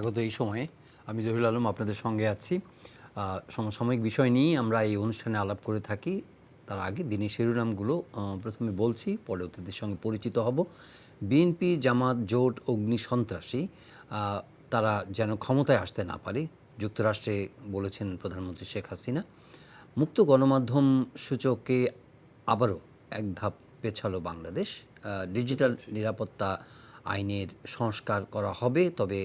স্বাগত এই সময়ে। আমি জহিরুল আলম আপনাদের সঙ্গে আছি। সমসাময়িক বিষয় নিয়েই আমরা এই অনুষ্ঠানে আলাপ করে থাকি। তার আগে দিনের শিরোনামগুলো প্রথমে বলছি, পরে অতিথির সঙ্গে পরিচিত হব। বিএনপি জামাত জোট অগ্নি সন্ত্রাসী, তারা যেন ক্ষমতায় আসতে না পারে, যুক্তরাষ্ট্রে বলেছেন প্রধানমন্ত্রী শেখ হাসিনা। মুক্ত গণমাধ্যম সূচকে আবারও এক ধাপ পেছালো বাংলাদেশ। ডিজিটাল নিরাপত্তা আইনের সংস্কার করা হবে, তবে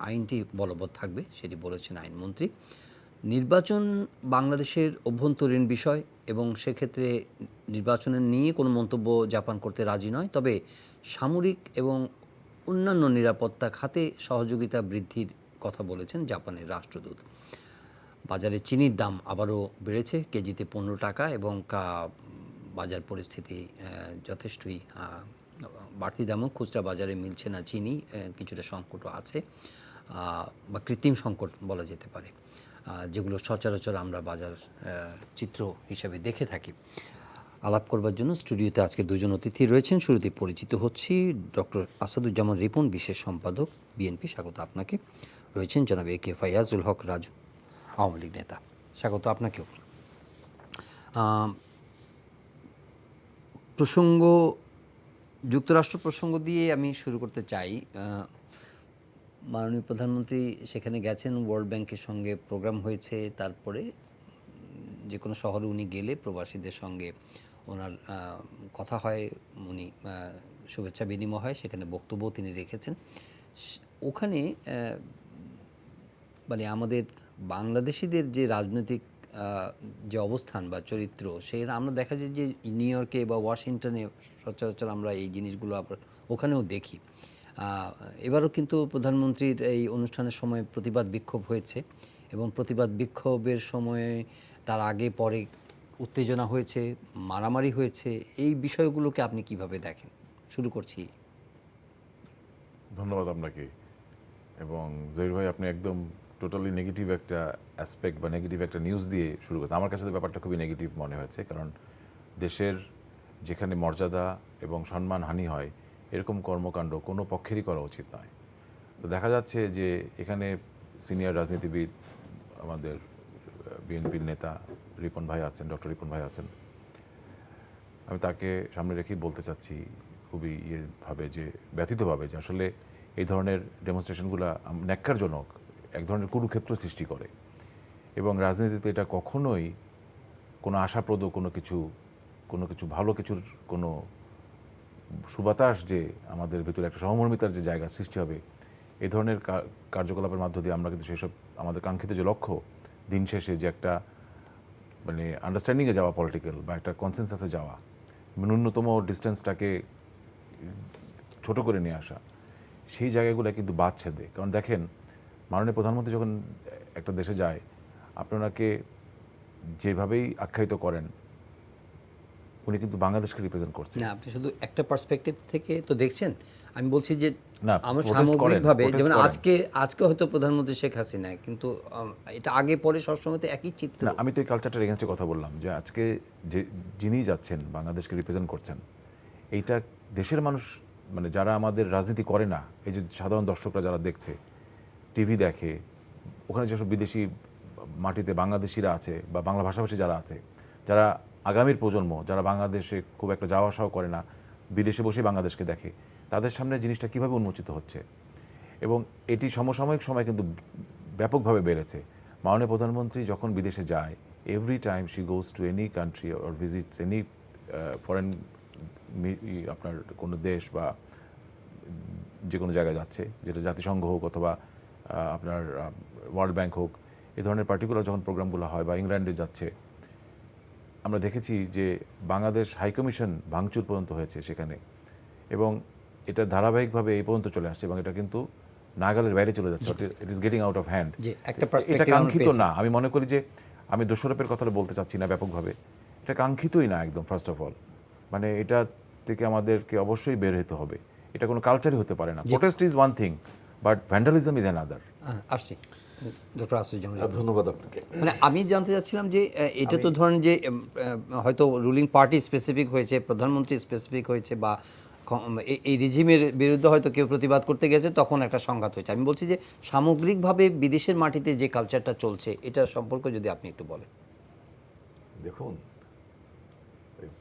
আইনটি বলবৎ থাকবে, সেটি বলেছেন আইনমন্ত্রী। নির্বাচন বাংলাদেশের অভ্যন্তরীণ বিষয় এবং সেক্ষেত্রে নির্বাচনের নিয়ে কোনো মন্তব্য জাপান করতে রাজি নয়, তবে সামরিক এবং অন্যান্য নিরাপত্তা খাতে সহযোগিতা বৃদ্ধির কথা বলেছেন জাপানের রাষ্ট্রদূত। বাজারে চিনির দাম আবারও বেড়েছে, কেজিতে 15 টাকা, এবং বাজার পরিস্থিতি যথেষ্টই বাড়তি দামও খুচরা বাজারে মিলছে না চিনি, কিছুটা সংকটও আছে, বা কৃত্রিম সংকট বলা যেতে পারে, যেগুলো সচরাচর আমরা বাজার চিত্র হিসাবে দেখে থাকি। আলাপ করবার জন্য স্টুডিওতে আজকে দুজন অতিথি রয়েছেন। শুরুতে পরিচিত হচ্ছি, ডক্টর আসাদুজ্জামান রিপন, বিশেষ সম্পাদক বিএনপি, স্বাগত আপনাকে। রয়েছেন জনাব এ কে ফায়াজুল হক রাজু, আওয়ামী লীগ নেতা, স্বাগত আপনাকেও। প্রসঙ্গ যুক্তরাষ্ট্র প্রসঙ্গ দিয়ে আমি শুরু করতে চাই। মাননীয় প্রধানমন্ত্রী সেখানে গেছেন, ওয়ার্ল্ড ব্যাংকের সঙ্গে প্রোগ্রাম হয়েছে, তারপরে যে কোনো শহরে উনি গেলে প্রবাসীদের সঙ্গে ওনার কথা হয়, উনি শুভেচ্ছা বিনিময় হয়, সেখানে বক্তব্য তিনি রেখেছেন। ওখানে মানে আমাদের বাংলাদেশিদের যে রাজনৈতিক যে অবস্থান বা চরিত্র, সেটা আমরা দেখা যায় যে নিউ ইয়র্কে বা ওয়াশিংটনে সচরাচর আমরা এই জিনিসগুলো আবার ওখানেও দেখি। এবারও কিন্তু প্রধানমন্ত্রীর এই অনুষ্ঠানের সময় প্রতিবাদ বিক্ষোভ হয়েছে, এবং প্রতিবাদ বিক্ষোভের সময়ে তার আগে পরে উত্তেজনা হয়েছে, মারামারি হয়েছে। এই বিষয়গুলোকে আপনি কিভাবে দেখেন? শুরু করছি। ধন্যবাদ আপনাকে। এবং জহির ভাই, আপনি একদম টোটালি নেগেটিভ একটা অ্যাসপেক্ট বা নেগেটিভ একটা নিউজ দিয়ে শুরু করেছেন। আমার কাছে তো ব্যাপারটা খুবই নেগেটিভ মনে হয়েছে, কারণ দেশের যেখানে মর্যাদা এবং সম্মানহানি হয়, এরকম কর্মকাণ্ড কোনো পক্ষেরই করা উচিত নয়। তো দেখা যাচ্ছে যে এখানে সিনিয়র রাজনীতিবিদ, আমাদের বিএনপির নেতা রিপন ভাই আছেন, ডক্টর রিপন ভাই আছেন। আমি তাকে সামনে রেখেই বলতে চাচ্ছি খুবই ইয়েভাবে, যে ব্যথিতভাবে, যে আসলে এই ধরনের ডেমনস্ট্রেশনগুলো ন্যাক্কারজনক, এক ধরনের কুরুক্ষেত্র সৃষ্টি করে। এবং রাজনীতিতে এটা কখনোই কোনো আশাপ্রদ কোনো কিছু ভালো কিছুর কোনো সুবাতাস, যে আমাদের ভেতরে একটা সহমর্মিতার যে জায়গা সৃষ্টি হবে, এই ধরনের কার্যকলাপের মধ্য দিয়ে আমরা কিন্তু সেসব আমাদের কাঙ্ক্ষিত যে লক্ষ্য, দিন শেষে যে একটা মানে আন্ডারস্ট্যান্ডিংয়ে যাওয়া, পলিটিক্যাল বা একটা কনসেনসাসে যাওয়া, ন্যূনতম ডিস্টেন্সটাকে ছোট করে নিয়ে আসা, সেই জায়গাগুলো কিন্তু বাদ ছেদে। কারণ দেখেন, মাননীয় প্রধানমন্ত্রী যখন একটা দেশে যায়, আপনাকে যেভাবেই আখ্যায়িত করেন, উনি কিন্তু বাংলাদেশকে রিপ্রেজেন্ট করছেন। না, আপনি শুধু একটা পার্সপেক্টিভ থেকে তো দেখছেন। আমি বলছি যে না, আমরা protest সামগ্রিকভাবে, করেন, যেমন protest করেন। আজকে হয়তো প্রধানমন্ত্রী শেখ হাসিনা, কিন্তু এটা আগে পরে সবসময় তো একই চিত্র। না, আমি তো এই কালচারটার এগেন্স্টে কথা বললাম, যে আজকে যে যিনি যাচ্ছেন বাংলাদেশকে রিপ্রেজেন্ট করছেন, এইটা দেশের মানুষ, মানে যারা আমাদের রাজনীতি করে না, এই যে সাধারণ দর্শকরা যারা দেখছে, টিভি দেখে, ওখানে যেসব বিদেশি মাটিতে বাংলাদেশিরা আছে বা বাংলা ভাষাভাষী যারা আছে, যারা আগামীর প্রজন্ম, যারা বাংলাদেশে খুব একটা যাওয়া আসাও করে না, বিদেশে বসে বাংলাদেশকে দেখে, তাদের সামনে জিনিসটা কীভাবে উন্মোচিত হচ্ছে। এবং এটি সমসাময়িক সময় কিন্তু ব্যাপকভাবে বেড়েছে। মাননীয় প্রধানমন্ত্রী যখন বিদেশে যায়, every time she goes to any country or visits any foreign, আপনার কোনো দেশ বা যে কোনো জায়গায় যাচ্ছে, যেটা জাতিসংঘ হোক অথবা আপনার ওয়ার্ল্ড ব্যাংক হোক, এই ধরনের পার্টিকুলার যখন প্রোগ্রামগুলো হয়, বা ইংল্যান্ডে যাচ্ছে, আমরা দেখেছি যে বাংলাদেশ হাইকমিশন ভাঙচুর পর্যন্ত হয়েছে সেখানে, এবং এটা ধারাবাহিকভাবে এই পর্যন্ত চলে আসছে, এবং এটা কিন্তু নাগালের বাইরে চলে যাচ্ছে। It is getting out of hand. এটা কাঙ্ক্ষিত না। আমি মনে করি যে আমি দোষারোপের কথাটা বলতে চাচ্ছি না ব্যাপকভাবে, এটা কাঙ্ক্ষিতই না একদম। ফার্স্ট অফ অল, মানে এটা থেকে আমাদেরকে অবশ্যই বের হতে হবে। এটা কোনো কালচারই হতে পারে না। Protest is one thing, but vandalism is another. আসছি ডক্টর আসাদুজ্জামান। ধন্যবাদ আপনাকে। মানে আমি জানতে চাচ্ছিলাম যে এটা তো ধরেন যে হয়তো রুলিং পার্টি স্পেসিফিক হয়েছে, প্রধানমন্ত্রী স্পেসিফিক হয়েছে, বা এই রেজিমের বিরুদ্ধে হয়তো কেউ প্রতিবাদ করতে গেছে, তখন একটা সংঘাত হয়েছে। আমি বলছি যে সামগ্রিকভাবে বিদেশের মাটিতে যে কালচারটা চলছে, এটা সম্পর্কে যদি আপনি একটু বলেন। দেখুন,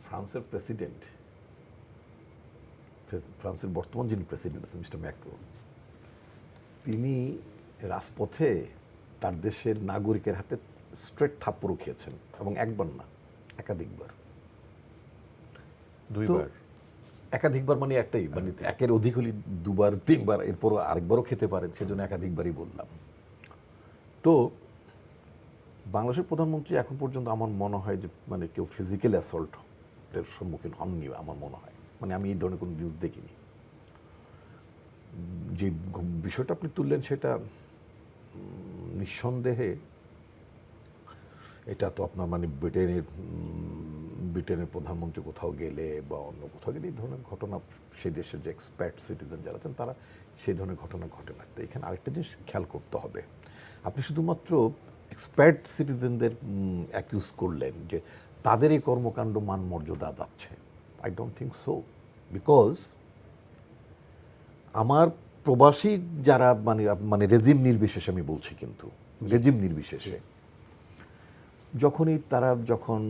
ফ্রান্সের প্রেসিডেন্ট, ফ্রান্সের বর্তমান যিনি প্রেসিডেন্ট আছেন মিস্টার ম্যাক্রন, তিনি রাজপথে তার দেশের নাগরিকের হাতে স্ট্রেট থাপ্পড় খেয়েছেন, এবং একবার না, একাধিকবার। দুইবার। একাধিকবার মানে একটাই, মানে একের অধিক হলে দুবার তিনবার, এরপরও আরেকবারও খেতে পারেন, সেজন্য একাধিকবারই বললাম। তো বাংলাদেশের প্রধানমন্ত্রী এখন পর্যন্ত আমার মনে হয় যে মানে কেউ ফিজিক্যাল অ্যাসল্টের সম্মুখীন হননি আমার মনে হয়, মানে আমি এই ধরনের কোনো নিউজ দেখিনি। যে বিষয়টা আপনি তুললেন সেটা নিঃসন্দেহে এটা তো আপনার মানে ব্রিটেনের প্রধানমন্ত্রী কোথাও গেলে বা অন্য কোথাও গেলে এই ধরনের ঘটনা, সেই দেশের যে এক্সপার্ট সিটিজেন যারা আছেন তারা সেই ধরনের ঘটনা ঘটে না। তো এখানে আরেকটা জিনিস খেয়াল করতে হবে, আপনি শুধুমাত্র এক্সপার্ট সিটিজেনদের অ্যাকিউজ করলেন যে তাদের এই কর্মকাণ্ড মান মর্যাদা যাচ্ছে। I don't think so, because আমার প্রবাসী যারা মানে মানে রেজিম নির্বিশেষে আমি বলছি, কিন্তু রেজিম নির্বিশেষে যখন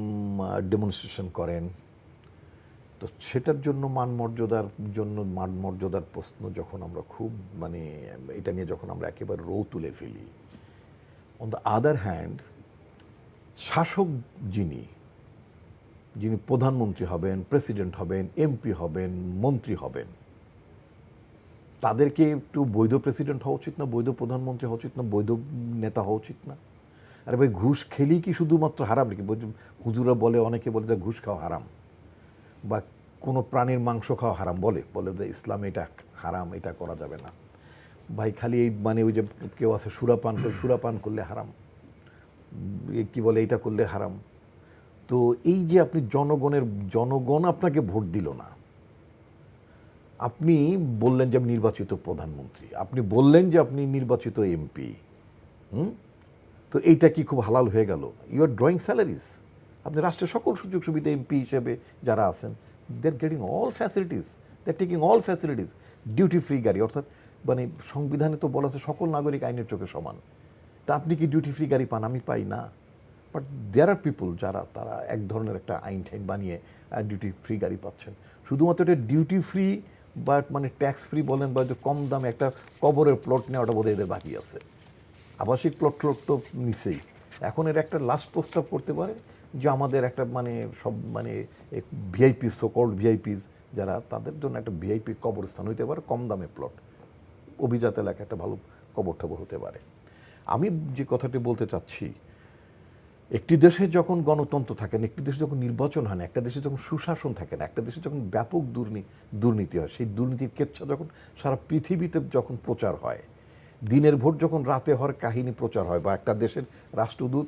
ডেমনস্ট্রেশন করেন, তো সেটার জন্য মান মর্যাদার প্রশ্ন যখন আমরা খুব মানে এটা নিয়ে যখন আমরা একেবারে রৌ তুলে ফেলি, অন দ্য আদার হ্যান্ড শাসক যিনি প্রধানমন্ত্রী হবেন, প্রেসিডেন্ট হবেন, এমপি হবেন, মন্ত্রী হবেন, তাদেরকে একটু বৈধ প্রেসিডেন্ট হওয়া উচিত না, বৈধ প্রধানমন্ত্রী হওয়া উচিত না, বৈধ নেতা হওয়া উচিত না? আরে ভাই, ঘুষ খেলেই কি শুধুমাত্র হারাম নাকি? হুজুরা বলে, অনেকে বলে যে ঘুষ খাওয়া হারাম, বা কোনো প্রাণীর মাংস খাওয়া হারাম, বলে যে ইসলামে এটা হারাম, এটা করা যাবে না। ভাই খালি এই মানে ওই যে কেউ আছে সুরাপান করলে হারাম, কি বলে এটা করলে হারাম। তো এই যে আপনি জনগণ আপনাকে ভোট দিল না, আপনি বললেন যে আপনি নির্বাচিত প্রধানমন্ত্রী, আপনি বললেন যে আপনি নির্বাচিত এমপি, তো এইটা কি খুব হালাল হয়ে গেল? ইউ আর ড্রয়িং স্যালারিজ, আপনি রাষ্ট্রের সকল সুযোগ সুবিধা এমপি হিসেবে যারা আছেন, they are getting all facilities, they are taking all facilities, duty free গাড়ি, অর্থাৎ মানে সংবিধানে তো বলা আছে সকল নাগরিক আইনের চোখে সমান। তা আপনি কি ডিউটি ফ্রি গাড়ি পান? আমি পাই না। বাট দেয়ার আর পিপল যারা তারা এক ধরনের একটা আইন ঠাইন বানিয়ে ডিউটি ফ্রি গাড়ি পাচ্ছেন। শুধুমাত্র এটা ডিউটি ফ্রি বা মানে ট্যাক্স ফ্রি বলেন, বা কম দামে একটা কবরের প্লট নেওয়াটা বোধহয় এদের বাকি আছে। আবাসিক প্লট তো নিচেই। এখন এর একটা লাস্ট প্রস্তাব করতে পারে যে আমাদের একটা মানে সব মানে ভিআইপি, সোকল্ড ভিআইপিস যারা, তাদের জন্য একটা ভিআইপি কবরস্থান হইতে পারে, কম দামে প্লট, অভিজাত এলাকা একটা ভালো কবর টবর হতে পারে। আমি যে কথাটি বলতে চাচ্ছি, একটি দেশে যখন গণতন্ত্র থাকে না, একটি দেশে যখন নির্বাচন হয় না, একটা দেশে যখন সুশাসন থাকে না, একটা দেশে যখন ব্যাপক দুর্নীতি হয়, সেই দুর্নীতির কেচ্ছা যখন সারা পৃথিবীতে যখন প্রচার হয়, দিনের ভোট যখন রাতে হওয়ার কাহিনী প্রচার হয়, বা একটা দেশের রাষ্ট্রদূত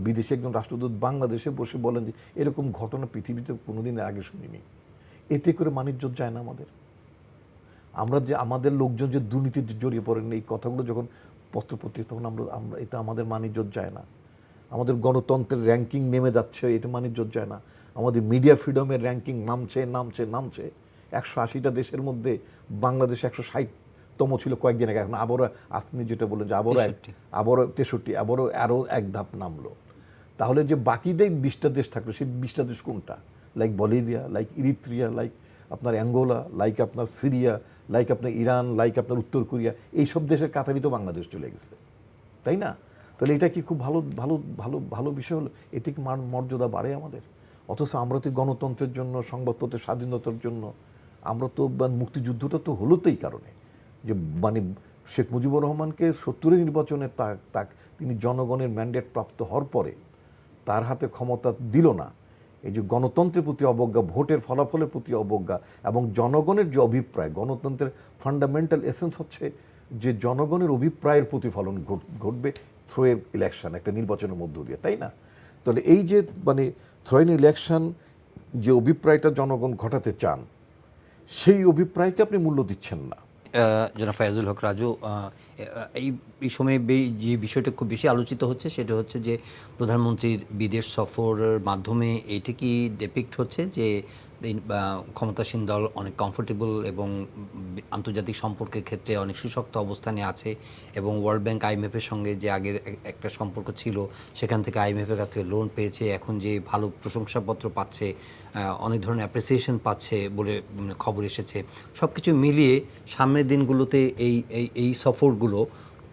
বিদেশি একজন রাষ্ট্রদূত বাংলাদেশে বসে বলেন যে এরকম ঘটনা পৃথিবীতে কোনোদিন আগে শুনিনি, এতে করে মানিজ্য যায় না আমাদের। আমরা যে আমাদের লোকজন যে দুর্নীতিতে জড়িয়ে পড়েন, এই কথাগুলো যখন পত্রপত্রিকা, তখন আমরা এটা আমাদের মানিজ্য যায় না। আমাদের গণতন্ত্রের র্যাঙ্কিং নেমে যাচ্ছে, এটা মানিজ্য যায় না। আমাদের মিডিয়া ফ্রিডমের র্যাঙ্কিং নামছে। 180টা দেশের মধ্যে বাংলাদেশ 160তম ছিল কয়েকদিন আগে, এখন আবারও আপনি যেটা বললেন যে আবারও 63, আরও এক ধাপ নামলো। তাহলে যে বাকি 20টা দেশ থাকলো, সেই 20টা দেশ কোনটা? Like Bolivia, like Eritrea, like আপনার অ্যাঙ্গোলা, লাইক আপনার সিরিয়া, লাইক আপনার ইরান, লাইক আপনার উত্তর কোরিয়া, এইসব দেশের কাতারই তো বাংলাদেশ চলে গেছে, তাই না? তাহলে এটা কি খুব ভালো ভালো ভালো ভালো বিষয় হলো? এতে কি মর্যাদা বাড়ে আমাদের? অথচ আমরা তো গণতন্ত্রের জন্য, সংবাদপত্রের স্বাধীনতার জন্য, আমরা তো মুক্তিযুদ্ধটা তো হলো তো এই কারণে যে মানে শেখ মুজিবুর রহমানকে 70-এর নির্বাচনে তিনি জনগণের ম্যান্ডেট প্রাপ্ত হওয়ার পরে তার হাতে ক্ষমতা দিল না। এই যে গণতন্ত্রের প্রতি অবজ্ঞা, ভোটের ফলাফলের প্রতি অবজ্ঞা, এবং জনগণের যে অভিপ্রায়, গণতন্ত্রের ফান্ডামেন্টাল এসেন্স হচ্ছে যে জনগণের অভিপ্রায়ের প্রতিফলন ঘটবে থ্রু এ ইলেকশন, একটা নির্বাচনের মধ্য দিয়ে, তাই না? তাহলে এই যে মানে থ্রু এন ইলেকশন যে অভিপ্রায়টা জনগণ ঘটাতে চান, সেই অভিপ্রায়কে আপনি মূল্য দিচ্ছেন না। জনাব ফায়াজুল হক রাজু, এই সময়ে যে বিষয়টা খুব বেশি আলোচিত হচ্ছে সেটা হচ্ছে যে প্রধানমন্ত্রীর বিদেশ সফরের মাধ্যমে এইটা কি ডেপিক্ট হচ্ছে যে এই ক্ষমতাসীন দল অনেক কমফোর্টেবল এবং আন্তর্জাতিক সম্পর্কের ক্ষেত্রে অনেক সুশক্ত অবস্থানে আছে এবং ওয়ার্ল্ড ব্যাংক আইএমএফের সঙ্গে যে আগের একটা সম্পর্ক ছিল সেখান থেকে আইএমএফের কাছ থেকে লোন পেয়েছে, এখন যে ভালো প্রশংসাপত্র পাচ্ছে, অনেক ধরনের অ্যাপ্রিসিয়েশন পাচ্ছে বলে খবর এসেছে। সব কিছু মিলিয়ে সামনের দিনগুলোতে এই এই এই সফরগুলো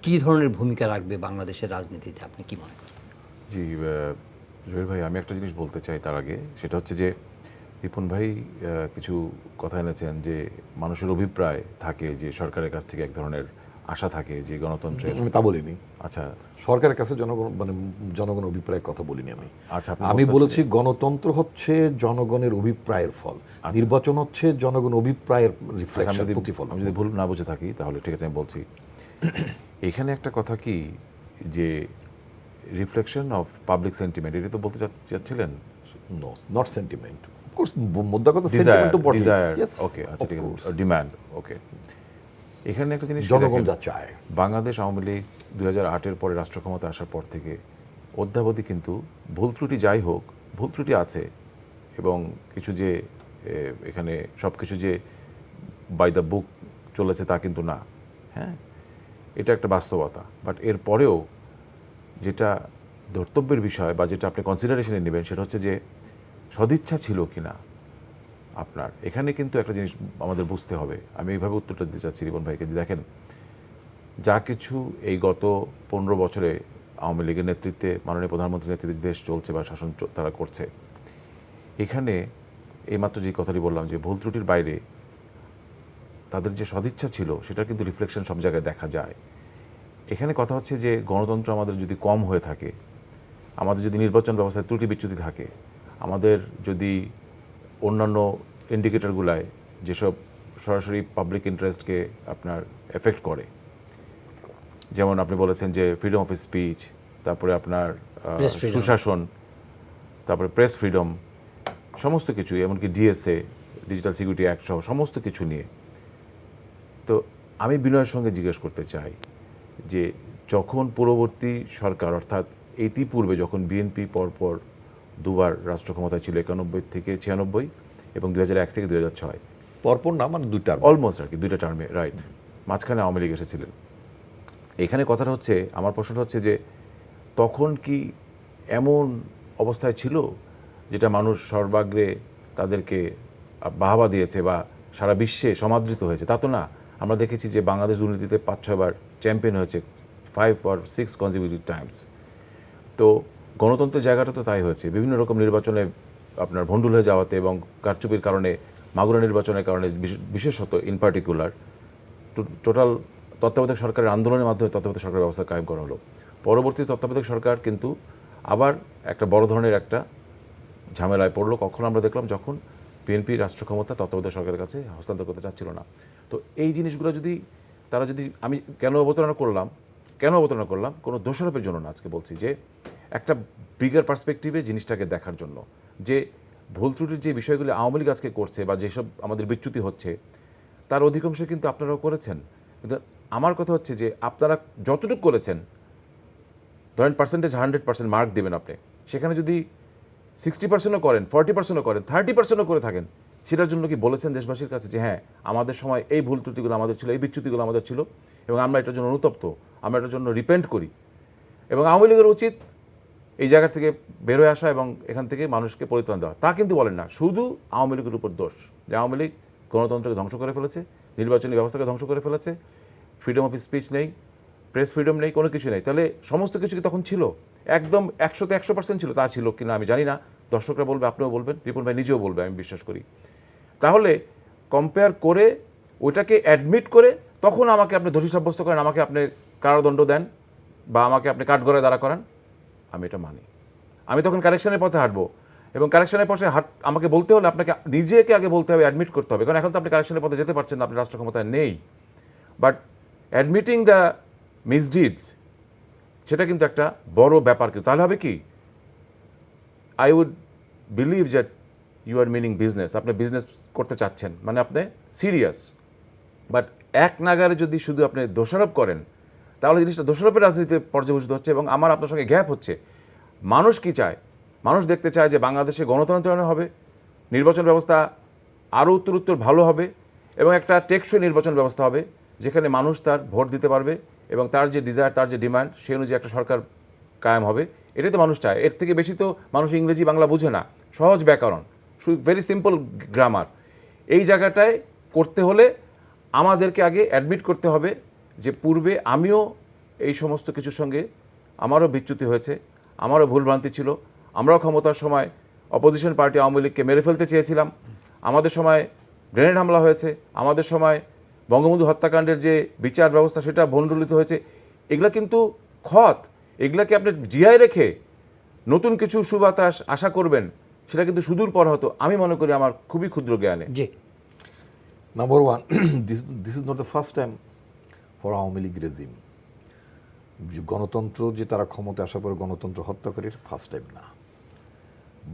কী ধরনের ভূমিকা রাখবে বাংলাদেশের রাজনীতিতে, আপনি কি মনে করেন? জি জহির ভাই, আমি একটা জিনিস বলতে চাই তার আগে, সেটা হচ্ছে যে রিপন ভাই কিছু কথা এনেছেন যে মানুষের অভিপ্রায় থাকে যে সরকারের কাছ থেকে এক ধরনের আশা থাকে যে গণতন্ত্রের। আমি তা বলিনি। আচ্ছা, সরকারের কাছে জনগণ অভিপ্রায়ের কথা বলিনি আমি। আচ্ছা, আমি বলেছি গণতন্ত্র হচ্ছে জনগণের অভিপ্রায়ের ফল, নির্বাচন হচ্ছে জনগণ অভিপ্রায়ের রিফ্লেকশন, প্রতিফলন। আমি যদি ভুল না বুঝে থাকি তাহলে ঠিক আছে, আমি বলছি এখানে একটা কথা কি যে রিফ্লেকশন অফ পাবলিক সেন্টিমেন্ট, এটা তো বলতে চাচ্ছিলেন? No, not sentiment, of course মোদ্দা কথা সেন্টিমেন্ট তো বটে। ডিজায়ার, ওকে, আচ্ছা ঠিক আছে, ডিমান্ড, ওকে। এখানে একটা জিনিস জনগণ যা চায়। বাংলাদেশ আওয়ামী লীগ 2008-এর পরে রাষ্ট্র ক্ষমতা আসার পর থেকে অদ্যাবধি কিন্তু ভুল ত্রুটি যাই হোক, ভুল ত্রুটি আছে এবং কিছু যে এখানে সব কিছু যে বাই দ্য বুক চলেছে তা কিন্তু না, হ্যাঁ, এটা একটা বাস্তবতা। বাট এর পরেও যেটা ধর্তব্যের বিষয় বা যেটা আপনি কনসিডারেশনে নেবেন সেটা হচ্ছে যে সদিচ্ছা ছিল কিনা আপনার। এখানে কিন্তু একটা জিনিস আমাদের বুঝতে হবে। আমি এইভাবে উত্তরটা দিতে চাচ্ছি রিপন ভাইকে, যে দেখেন যা কিছু এই গত 15 বছরে আওয়ামী লীগের নেতৃত্বে, মাননীয় প্রধানমন্ত্রীর নেতৃত্বে দেশ চলছে বা শাসন তারা করছে, এখানে এইমাত্র যে কথাটি বললাম যে ভুল ত্রুটির বাইরে তাদের যে সদিচ্ছা ছিল সেটা কিন্তু রিফ্লেকশন সব জায়গায় দেখা যায়। এখানে কথা হচ্ছে যে গণতন্ত্র আমাদের যদি কম হয়ে থাকে, আমাদের যদি নির্বাচন ব্যবস্থায় ত্রুটি বিচ্যুতি থাকে, আমাদের যদি অন্যান্য ইন্ডিকেটরগুলায় যেসব সরাসরি পাবলিক ইন্টারেস্টকে আপনার এফেক্ট করে, যেমন আপনি বলেছেন যে ফ্রিডম অফ স্পিচ, তারপরে আপনার সুশাসন, তারপরে প্রেস ফ্রিডম, সমস্ত কিছু, এমনকি ডিএসএ, ডিজিটাল সিকিউরিটি অ্যাক্ট সহ সমস্ত কিছু নিয়ে, তো আমি বিনয়ের সঙ্গে জিজ্ঞেস করতে চাই যে যখন পূর্ববর্তী সরকার, অর্থাৎ ইতিপূর্বে যখন বিএনপি পরপর দুবার রাষ্ট্র ক্ষমতায় ছিল, 91 থেকে 96 এবং 2001 থেকে 2006, পরপর না, মানে দুইটা, অলমোস্ট আর কি দুইটা টার্মে, রাইট, মাঝখানে আওয়ামী লীগ এসেছিলেন। এখানে কথাটা হচ্ছে, আমার প্রশ্নটা হচ্ছে যে তখন কি এমন অবস্থায় ছিল যেটা মানুষ সর্বাগ্রে তাদেরকে বাহবা দিয়েছে বা সারা বিশ্বে সমাদৃত হয়েছে? তা তো না। আমরা দেখেছি যে বাংলাদেশ দুর্নীতিতে 5-6 বার চ্যাম্পিয়ন হয়েছে, 5 or 6 কনজিকিউটিভ টাইমস। তো গণতন্ত্রের জায়গাটা তো তাই হয়েছে, বিভিন্ন রকম নির্বাচনে আপনার ভণ্ডুল হয়ে যাওয়াতে এবং কারচুপির কারণে, মাগুরা নির্বাচনের কারণে বিশেষত ইন পার্টিকুলার, টোটাল তত্ত্বাবধায়ক সরকারের আন্দোলনের মাধ্যমে তত্ত্বাবধায়ক সরকারের ব্যবস্থা কায়েম করা হলো। পরবর্তী তত্ত্বাবধায়ক সরকার কিন্তু আবার একটা বড় ধরনের একটা ঝামেলায় পড়লো। কখন আমরা দেখলাম, যখন বিএনপি রাষ্ট্র ক্ষমতা তত্ত্বাবধায়ক সরকারের কাছে হস্তান্তর করতে চাচ্ছিল না। তো এই জিনিসগুলো যদি তারা যদি, আমি কেন অবতারণা করলাম, কোনো দোষারোপের জন্য না, আজকে বলছি যে একটা বিগার পার্সপেক্টিভে জিনিসটাকে দেখার জন্য, যে ভুল ত্রুটির যে বিষয়গুলি আওয়ামী লীগ আজকে করছে বা যেসব আমাদের বিচ্যুতি হচ্ছে তার অধিকাংশ কিন্তু আপনারাও করেছেন। কিন্তু আমার কথা হচ্ছে যে আপনারা যতটুকু করেছেন, ধরেন পার্সেন্টেজ 100% মার্ক দেবেন আপনি, সেখানে যদি 60%ও করেন, 40%ও করেন, 30%ও করে থাকেন, সেটার জন্য কি বলেছেন দেশবাসীর কাছে যে হ্যাঁ আমাদের সময় এই ভুল ত্রুটিগুলো আমাদের ছিল, এই বিচ্যুতিগুলো আমাদের ছিল এবং আমরা এটার জন্য অনুতপ্ত, আমরা এটার জন্য রিপেন্ট করি? এবং আওয়ামী লীগের উচিত এই জায়গা থেকে বের হয়ে আসা এবং এখান থেকে মানুষকে পরিত্রাণ দেওয়া। তা কিন্তু বলেন না, শুধু আওয়ামী লীগের উপর দোষ, যে আওয়ামী লীগ গণতন্ত্রকে ধ্বংস করে ফেলেছে, নির্বাচনী ব্যবস্থাকে ধ্বংস করে ফেলেছে, ফ্রিডম অফ স্পিচ নেই, প্রেস ফ্রিডম নেই, কোনো কিছু নেই। তাহলে সমস্ত কিছু কি তখন ছিল? একদম 100-তে 100% ছিল? তা ছিল কিনা আমি জানি না, দর্শকরা বলবে, আপনিও বলবেন, রিপন ভাই নিজেও বলবে, আমি বিশ্বাস করি। তাহলে কম্পেয়ার করে ওইটাকে অ্যাডমিট করে তখন আমাকে আপনি দোষী সাব্যস্ত করেন, আমাকে আপনি কারাদণ্ড দেন বা আমাকে আপনি কাঠগড়ায় দাঁড়া করান, আমি এটা মানি। আমি তখন কারেকশনের পথে হাঁটবো এবং কারেকশনের পথে আমাকে বলতে হলে আপনাকে নিজেকে আগে বলতে হবে, অ্যাডমিট করতে হবে, কারণ এখন তো আপনি কারেকশনের পথে যেতে পারছেন না, আপনি রাষ্ট্র ক্ষমতায় নেই। বাট অ্যাডমিটিং দ্য মিসডিডস, সেটা কিন্তু একটা বড় ব্যাপার। কিন্তু তাহলে হবে কি, I would believe that you are meaning business, আপনি বিজনেস করতে চাচ্ছেন, মানে আপনি সিরিয়াস। বাট এক নাগারে যদি শুধু আপনি দোষারোপ করেন, তাহলে জিনিসটা দোষারোপের রাজনীতিতে পর্যবেসিত হচ্ছে এবং আমার আপনার সঙ্গে গ্যাপ হচ্ছে। মানুষ কি চায়? মানুষ দেখতে চায় যে বাংলাদেশে গণতন্ত্রায়ন হবে, নির্বাচন ব্যবস্থা আরও উত্তরোত্তর ভালো হবে এবং একটা টেকসই নির্বাচন ব্যবস্থা হবে যেখানে মানুষ তার ভোট দিতে পারবে এবং তার যে ডিজায়ার, তার যে ডিমান্ড, সেই অনুযায়ী একটা সরকার কায়েম হবে। এটাই তো মানুষ চায়। এর থেকে বেশি তো মানুষ ইংরেজি বাংলা বুঝে না। সহজ ব্যাকরণ, ভেরি সিম্পল গ্রামার। এই জায়গাটায় করতে হলে আমাদেরকে আগে অ্যাডমিট করতে হবে যে পূর্বে আমিও এই সমস্ত কিছুর সঙ্গে আমারও বিচ্যুতি হয়েছে, আমারও ভুলভ্রান্তি ছিল। আমরাও ক্ষমতার সময় অপোজিশন পার্টি আওয়ামী লীগকে মেরে ফেলতে চেয়েছিলাম। আমাদের সময় গ্রেনেড হামলা হয়েছে, আমাদের সময় বঙ্গবন্ধু হত্যাকাণ্ডের যে বিচার ব্যবস্থা সেটা ভণ্ডুলিত হয়েছে। এগুলা কিন্তু ক্ষত, এগুলাকে আপনি জিয়ায় রেখে নতুন কিছু সুবাতাস আশা করবেন, সেটা কিন্তু সুদূর পর হতো আমি মনে করি আমার খুবই ক্ষুদ্র জ্ঞানে। জি, number one, this is not the first time for Awami League regime. গণতন্ত্র যে তারা ক্ষমতা আসার পরে গণতন্ত্র হত্যা করে, এটা ফার্স্ট টাইম না।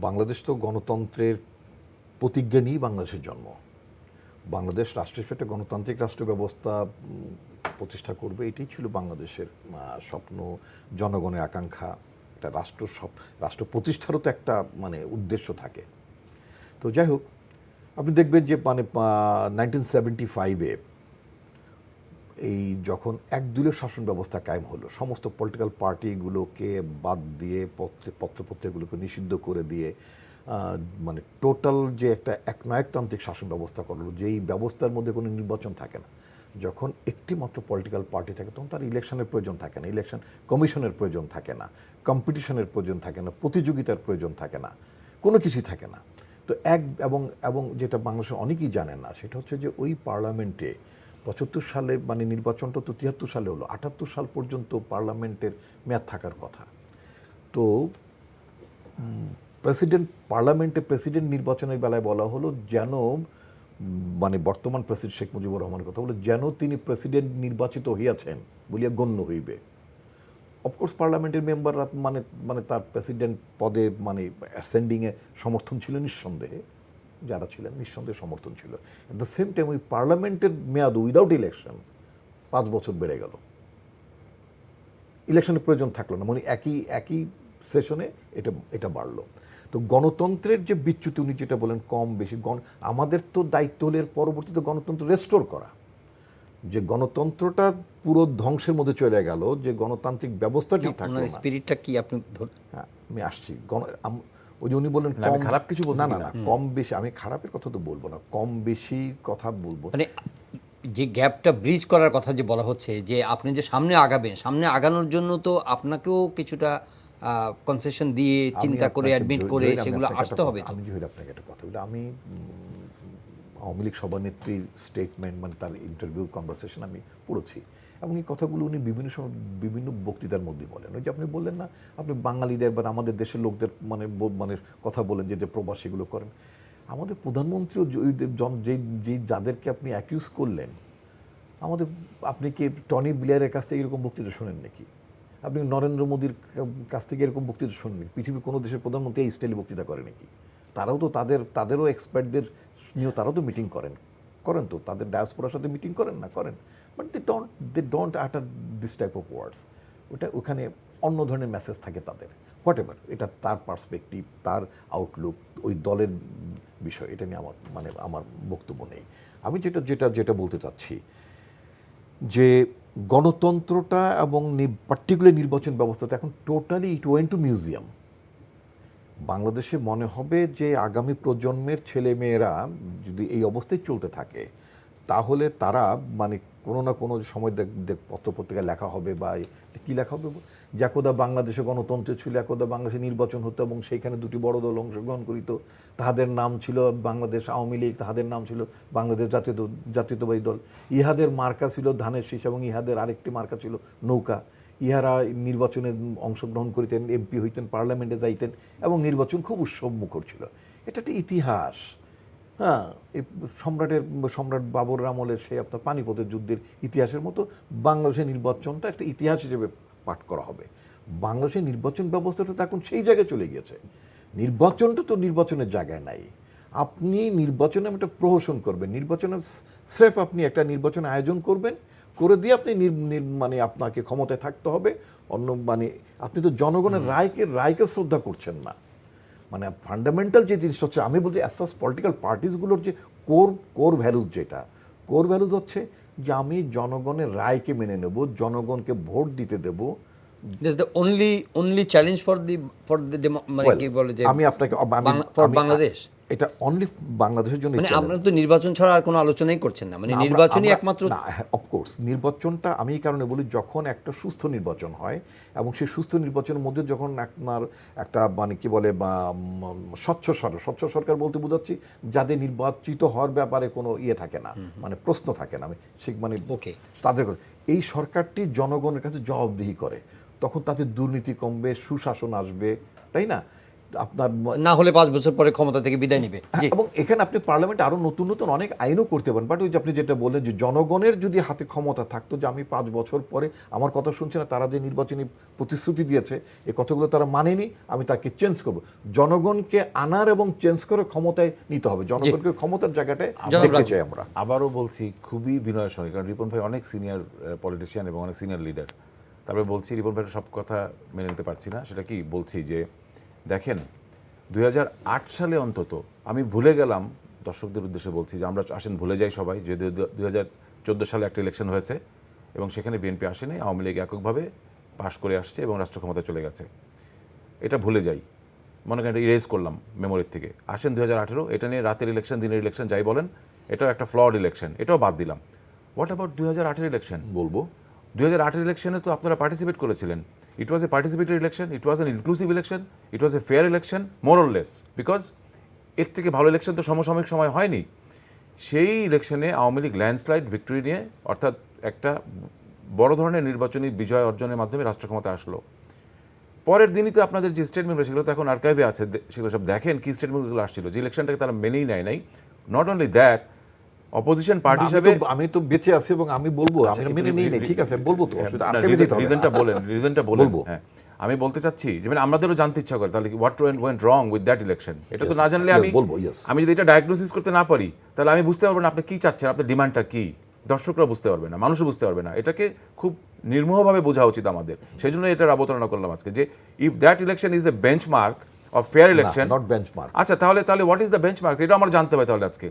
বাংলাদেশ তো গণতন্ত্রের প্রতিজ্ঞা নিয়েই বাংলাদেশের জন্ম। বাংলাদেশ রাষ্ট্র হিসেবে একটা গণতান্ত্রিক রাষ্ট্র ব্যবস্থা প্রতিষ্ঠা করবে, এটাই ছিল বাংলাদেশের স্বপ্ন, জনগণের আকাঙ্ক্ষা। একটা রাষ্ট্র প্রতিষ্ঠারও তো একটা উদ্দেশ্য থাকে। তো যাই হোক, আপনি দেখবেন যে 1975-এ এই যখন একদলীয় শাসন ব্যবস্থা কায়েম হলো, সমস্ত পলিটিক্যাল পার্টিগুলোকে বাদ দিয়ে পত্রপত্রিকাগুলোকে নিষিদ্ধ করে দিয়ে টোটাল যে একটা একনায়কতান্ত্রিক শাসন ব্যবস্থা করলো, যেই ব্যবস্থার মধ্যে কোনো নির্বাচন থাকে না। যখন একটি মাত্র পলিটিক্যাল পার্টি থাকে তখন তার ইলেকশনের প্রয়োজন থাকে না, ইলেকশন কমিশনের প্রয়োজন থাকে না, কম্পিটিশনের প্রয়োজন থাকে না, প্রতিযোগিতার প্রয়োজন থাকে না, কোনো কিছুই থাকে না। তো এবং যেটা বাংলাদেশে অনেকেই জানেন না, সেটা হচ্ছে যে ওই পার্লামেন্টে 75 সালে নির্বাচনটা তো 73 সালে হলো, 78 সাল পর্যন্ত পার্লামেন্টের মেয়াদ থাকার কথা। তো পার্লামেন্টে প্রেসিডেন্ট নির্বাচনের বেলায় বলা হলো যেন বর্তমান প্রেসিডেন্ট শেখ মুজিবুর রহমানের কথা বলে, যেন তিনি প্রেসিডেন্ট নির্বাচিত হইয়াছেন বলিয়া গণ্য হইবে। অফকোর্স পার্লামেন্টের মেম্বাররা তার প্রেসিডেন্ট পদে অ্যাসেন্ডিংয়ে সমর্থন ছিল নিঃসন্দেহে, যারা ছিলেন নিঃসন্দেহে সমর্থন ছিল। অ্যাট দ্য সেম টাইম ওই পার্লামেন্টের মেয়াদ উইদাউট ইলেকশন 5 বছর বেড়ে গেল। ইলেকশনের প্রয়োজন থাকলো না, একই সেশনে এটা বাড়লো। তো গণতন্ত্রের যে বিচ্যুতি, উনি যেটা বলেন কম বেশি, আমাদের তো দায়িত্ব হলে এর পরবর্তীতে গণতন্ত্র রেস্টোর করা। যে গণতন্ত্রটা পুরো ধ্বংসের মধ্যে চলে গেল, যে গণতান্ত্রিক ব্যবস্থাটি থাকলো না, স্পিরিটটা কি আপনি হ্যাঁ আমি আসছি। ওই যে উনি বললেন খারাপ কিছু বলছি না কম বেশি, আমি খারাপের কথা তো বলবো না, কম বেশি কথা বলবো। যে গ্যাপটা ব্রিজ করার কথা যে বলা হচ্ছে, যে আপনি যে সামনে আগাবেন, সামনে আগানোর জন্য তো আপনাকেও কিছুটা কনসেশন দিয়ে চিন্তা করে অ্যাডমিট করে সেগুলো আসতে হবে। আমি যে আপনাকে একটা কথা বলি, আমি আওয়ামী লীগ সভানেত্রীর স্টেটমেন্ট তার ইন্টারভিউ কনভারসেশন আমি পড়েছি, এবং এই কথাগুলো উনি বিভিন্ন বক্তৃতার মধ্যে বলেন। ওই যে আপনি বললেন না, আপনি বাঙালিদের বা আমাদের দেশের লোকদের কথা বলেন যে প্রবাসীগুলো করেন। আমাদের প্রধানমন্ত্রীও যাদেরকে আপনি অ্যাকিউজ করলেন, আপনি কি টনি ব্লেয়ারের কাছ থেকে এরকম বক্তৃতা শোনেন নাকি? আপনি নরেন্দ্র মোদীর কাছ থেকে এরকম বক্তৃতা শোনেন নাকি? পৃথিবীর কোনো দেশের প্রধানমন্ত্রী এই স্টাইলে বক্তৃতা করে নাকি? তারাও তো তাদেরও এক্সপার্টদের নিয়েও তারাও তো মিটিং করেন তো, তাদের ডায়াসপোরার সাথে মিটিং করেন না, করেন, বাট দে ডোন্ট আটার দিস টাইপ অফ ওয়ার্ডস। ওখানে অন্য ধরনের মেসেজ থাকে তাদের, হোয়াট এভার, এটা তার পার্সপেক্টিভ, তার আউটলুক, ওই দলের বিষয়, এটা নিয়ে আমার বক্তব্য নেই। আমি যেটা বলতে চাচ্ছি যে গণতন্ত্রটা এবং পার্টিকুলার নির্বাচন ব্যবস্থাটা এখন totally it went to museum. বাংলাদেশে মনে হবে যে আগামী প্রজন্মের ছেলে মেয়েরা যদি এই অবস্থায় চলতে থাকে, তাহলে তারা কোনো না কোনো সময় পত্রপত্রিকায় লেখা হবে, বা কী লেখা হবে, যে একদা বাংলাদেশে গণতন্ত্র ছিল, একদা বাংলাদেশে নির্বাচন হতো এবং সেইখানে দুটি বড় দল অংশগ্রহণ করিত, তাহাদের নাম ছিল বাংলাদেশ আওয়ামী লীগ, তাহাদের নাম ছিল বাংলাদেশ জাতীয়তাবাদী দল। ইহাদের মার্কা ছিল ধানের শীষ এবং ইহাদের আরেকটি মার্কা ছিল নৌকা। ইহারা নির্বাচনে অংশগ্রহণ করিতেন, এমপি হইতেন, পার্লামেন্টে যাইতেন এবং নির্বাচন খুব উৎসবমুখর ছিল। এটা একটা ইতিহাস। হ্যাঁ, এই সম্রাট বাবর আমলের সেই আপনার পানিপথের যুদ্ধের ইতিহাসের মতো বাংলাদেশের নির্বাচনটা একটা ইতিহাস হিসেবে পাঠ করা হবে। বাংলাদেশের নির্বাচন ব্যবস্থাটা তো এখন সেই জায়গায় চলে গিয়েছে। নির্বাচনটা তো নির্বাচনের জায়গায় নাই। আপনি নির্বাচনে একটা প্রহসন করবেন, নির্বাচনের স্রেফ আপনি একটা নির্বাচন আয়োজন করবেন, করে দিয়ে আপনি আপনাকে ক্ষমতায় থাকতে হবে। আপনি তো জনগণের রায়কে শ্রদ্ধা করছেন না। মানে ফান্ডামেন্টাল যে জিনিসটা হচ্ছে, আমি বলছি অ্যাসাস পলিটিক্যাল পার্টিসগুলোর যে কোর ভ্যালুজ, যেটা কোর ভ্যালুজ হচ্ছে যে আমি জনগণের রায়কে মেনে নেব, জনগণকে ভোট দিতে দেব। That's the only challenge for the মানে Well, কি বলে যে আমি আপনাকে for বাংলাদেশ, এটা অনলি বাংলাদেশের জন্য মানে আপনারা তো নির্বাচন ছাড়া আর কোনো আলোচনাই করছেন না, মানে নির্বাচনই একমাত্র। অফকোর্স নির্বাচনটা আমি এই কারণে বলি, যখন একটা সুস্থ নির্বাচন হয় এবং সেই সুস্থ নির্বাচনের মধ্যে যখন আপনার একটা মানে কি বলে স্বচ্ছ সরকার বলতে বোঝাচ্ছি যাদের নির্বাচিত হওয়ার ব্যাপারে কোনো ইয়ে থাকে না, মানে প্রশ্ন থাকে না, আমি সে মানে ওকে তাদের এই সরকারটি জনগণের কাছে জবাবদিহি করে, তখন তাদের দুর্নীতি কমবে, সুশাসন আসবে, তাই না? আপনার না হলে 5 বছর পরে ক্ষমতা থেকে বিদায় নিবে। জি, এবং এখানে আপনি পার্লামেন্টে আরো নতুন নতুন অনেক আইনও করতে পারেন, বাট ওই যে আপনি যেটা বললেন যে জনগণের যদি হাতে ক্ষমতা থাকতো যে আমি 5 বছর পরে, আমার কথা শুনছে না, তারা যে নির্বাচনী প্রতিশ্রুতি দিয়েছে এই কথাগুলো তারা মানেনি, আমি তাকে চেঞ্জ করব। জনগণকে আনার এবং চেঞ্জ করে ক্ষমতায় নিতে হবে, জনগণকে ক্ষমতার জায়গাটায় দেখতে চাই আমরা। আবারও বলছি খুবই বিনয়ের সঙ্গে, কারণ রিপন ভাই অনেক সিনিয়র পলিটিশিয়ান এবং অনেক সিনিয়র লিডার। তারপরে বলছি রিপন ভাইয়ের সব কথা মেনে নিতে পারছি না, সেটা কি বলছি যে দেখেন 2008 সালে অন্তত, আমি ভুলে গেলাম, দর্শকদের উদ্দেশ্যে বলছি যে আমরা আসেন ভুলে যাই সবাই, যে 2014 সালে একটা ইলেকশন হয়েছে এবং সেখানে বিএনপি আসেনি, আওয়ামী লীগ এককভাবে পাশ করে আসছে এবং রাষ্ট্র ক্ষমতায় চলে গেছে। এটা ভুলে যাই, মনে করেন এটা ইরেজ করলাম মেমোরির থেকে। আসেন 2018, এটা নিয়ে রাতের ইলেকশন, দিনের ইলেকশন যাই বলেন, এটাও একটা ফ্লড ইলেকশন, এটাও বাদ দিলাম। What about 2008 election? বলবো 2008 ইলেকশনে তো আপনারা পার্টিসিপেট করেছিলেন। It was a participatory election, it was an inclusive election, it was a fair election more or less, because এর থেকে ভালো ইলেকশন তো সমসাময়িক সময় হয়নি। সেই ইলেকশনে আওয়ামী লীগ ল্যান্ডস্লাইড ভিক্টরি নিয়ে, অর্থাৎ একটা বড় ধরনের নির্বাচনী বিজয় অর্জনের মাধ্যমে রাষ্ট্র ক্ষমতা আসলো। পরের দিনই তো আপনাদের যে স্টেটমেন্টগুলো সেগুলো তো এখন আর্কাইভে আছে, সেগুলো সব দেখেন কি স্টেটমেন্টগুলো আসছিল, যে ইলেকশনটাকে তারা মেনেই নেয় নাই। Not only that, opposition party হিসেবে আমি তো বেঁচে আছি এবং আমি বলবো আমি মেনে নিই নাই, ঠিক আছে বলবো তো, রিজনটা বলেন। হ্যাঁ, আমি বলতে চাচ্ছি যে মানে আমাদেরও জানতে ইচ্ছা করে তাহলে what went wrong with that election. এটা তো না জানলে আমি যদি এটা ডায়াগনোসিস করতে না পারি তাহলে আমি বুঝতে পারবো না আপনি কি চাচ্ছেন, আপনার ডিমান্ডটা কি, দর্শকরা বুঝতে পারবে না, মানুষও বুঝতে পারবে না। এটাকে খুব নির্মোহভাবে বোঝা উচিত আমাদের। সেই জন্য এটার অবতারণা করলাম আজকে, যে if that election is the benchmark of fair election, not benchmark. আচ্ছা তাহলে হোয়াট ইজ দ্য বেঞ্চমার্ক, এটা আমরা জানতে হবে তাহলে আজকে,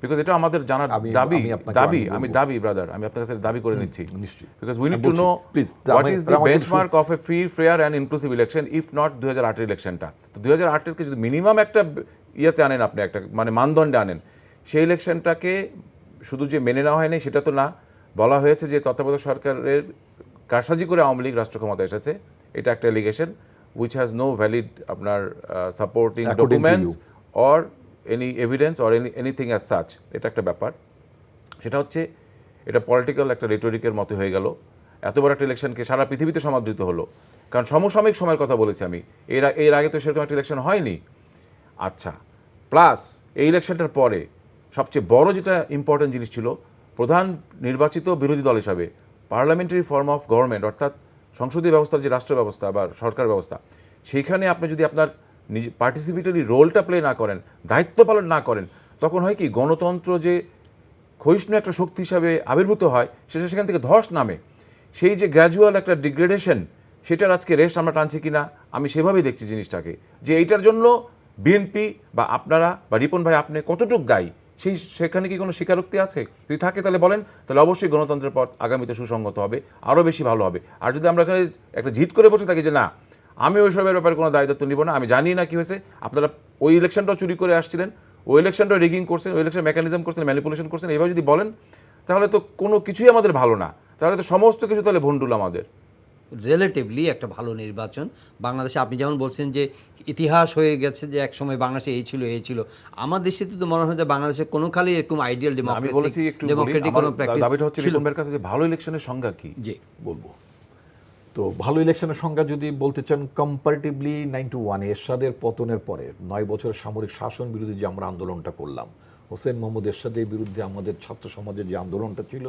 বিকজ এটা আমাদের জানার দাবি ব্রাদার, আমি আপনার কাছে দাবি করে নিচ্ছি, because we need to know what is the benchmark of A free, fair and inclusive election, if not 2008 ইলেকশনটা। তো 2008-কে যদি মিনিমাম একটা ইয়েতে আনেন, আপনি একটা মানে মানদণ্ডে আনেন, সেই ইলেকশনটাকে শুধু যে মেনে নেওয়া হয়নি সেটা তো না, বলা হয়েছে যে তত্ত্বাবধায়ক সরকারের কারসাজি করে আওয়ামী লীগ রাষ্ট্র ক্ষমতায় এসেছে, এটা একটা allegation which has no valid আপনার supporting documents or any evidence or anything as such. এটা একটা ব্যাপার, সেটা হচ্ছে এটা পলিটিক্যাল একটা রেটোরিকের মতো হয়ে গেল। এত বড় একটা ইলেকশনকে সারা পৃথিবীতে সমাদৃত হলো, কারণ সমসাময়িক সময়ের কথা বলেছি আমি, এর আগে তো সেরকম একটা ইলেকশন হয়নি। আচ্ছা, প্লাস এই ইলেকশনটার পরে সবচেয়ে বড় যেটা ইম্পর্টেন্ট জিনিস ছিল, প্রধান নির্বাচিত বিরোধী দল হিসাবে পার্লামেন্টারি ফর্ম অফ গভর্নমেন্ট, অর্থাৎ সংসদীয় ব্যবস্থার যে রাষ্ট্র ব্যবস্থা বা সরকার ব্যবস্থা, সেইখানে আপনি যদি আপনার নিজে পার্টিসিপেটরি রোলটা প্লে না করেন, দায়িত্ব পালন না করেন, তখন হয় কি গণতন্ত্র যে ক্ষয়িষ্ণু একটা শক্তি হিসাবে আবির্ভূত হয় সেটা সেখান থেকে ধস নামে। সেই যে গ্র্যাজুয়াল একটা ডিগ্রেডেশন, সেটার আজকে রেস্ট আমরা টানছি কিনা আমি সেভাবেই দেখছি জিনিসটাকে, যে এইটার জন্য বিএনপি বা আপনারা বা রিপন ভাই আপনি কতটুকু দায়ী, সেখানে কি কোনো স্বীকারোক্তি আছে? যদি থাকে তাহলে বলেন, তাহলে অবশ্যই গণতন্ত্রের পথ আগামীতে সুসংগত হবে, আরও বেশি ভালো হবে। আর যদি আমরা এখানে একটা জিদ করে বসে থাকি যে না আমি ওইসবের ব্যাপারে কোনো দায়িত্ব নিব না, আমি জানি না কি হয়েছে, আপনারা ওই ইলেকশনটাও চুরি করে আসছিলেন, ওই ইলেকশনটাও রিগিং করছেন, ওই ইলেকশন মেকানিজম করছেন, ম্যানিপুলেশন করছেন, এইভাবে যদি বলেন তাহলে তো কোনো কিছুই আমাদের ভালো না, তাহলে তো সমস্ত কিছু তাহলে ভণ্ডুল আমাদের। রিলেটিভলি একটা ভালো নির্বাচন বাংলাদেশে, আপনি যেমন বলছেন যে ইতিহাস হয়ে গেছে যে এক সময় বাংলাদেশে এই ছিল, আমার দেশে তো মনে হয় যে বাংলাদেশে কোনো খালি এরকম আইডিয়াল ডেমোক্রেটিক কোনো প্র্যাকটিস হচ্ছে রিপনের কাছে যে ভালো ইলেকশনের সংজ্ঞা কি। জি বলবো তো ভালো ইলেকশনের সংজ্ঞা যদি বলতে চান, কম্পারেটিভলি 91 এরশাদের পতনের পরে 9 বছরের সামরিক শাসন বিরোধী যে আমরা আন্দোলনটা করলাম, হোসেন মোহাম্মদ এরশাদের বিরুদ্ধে আমাদের ছাত্র সমাজের যে আন্দোলনটা ছিল,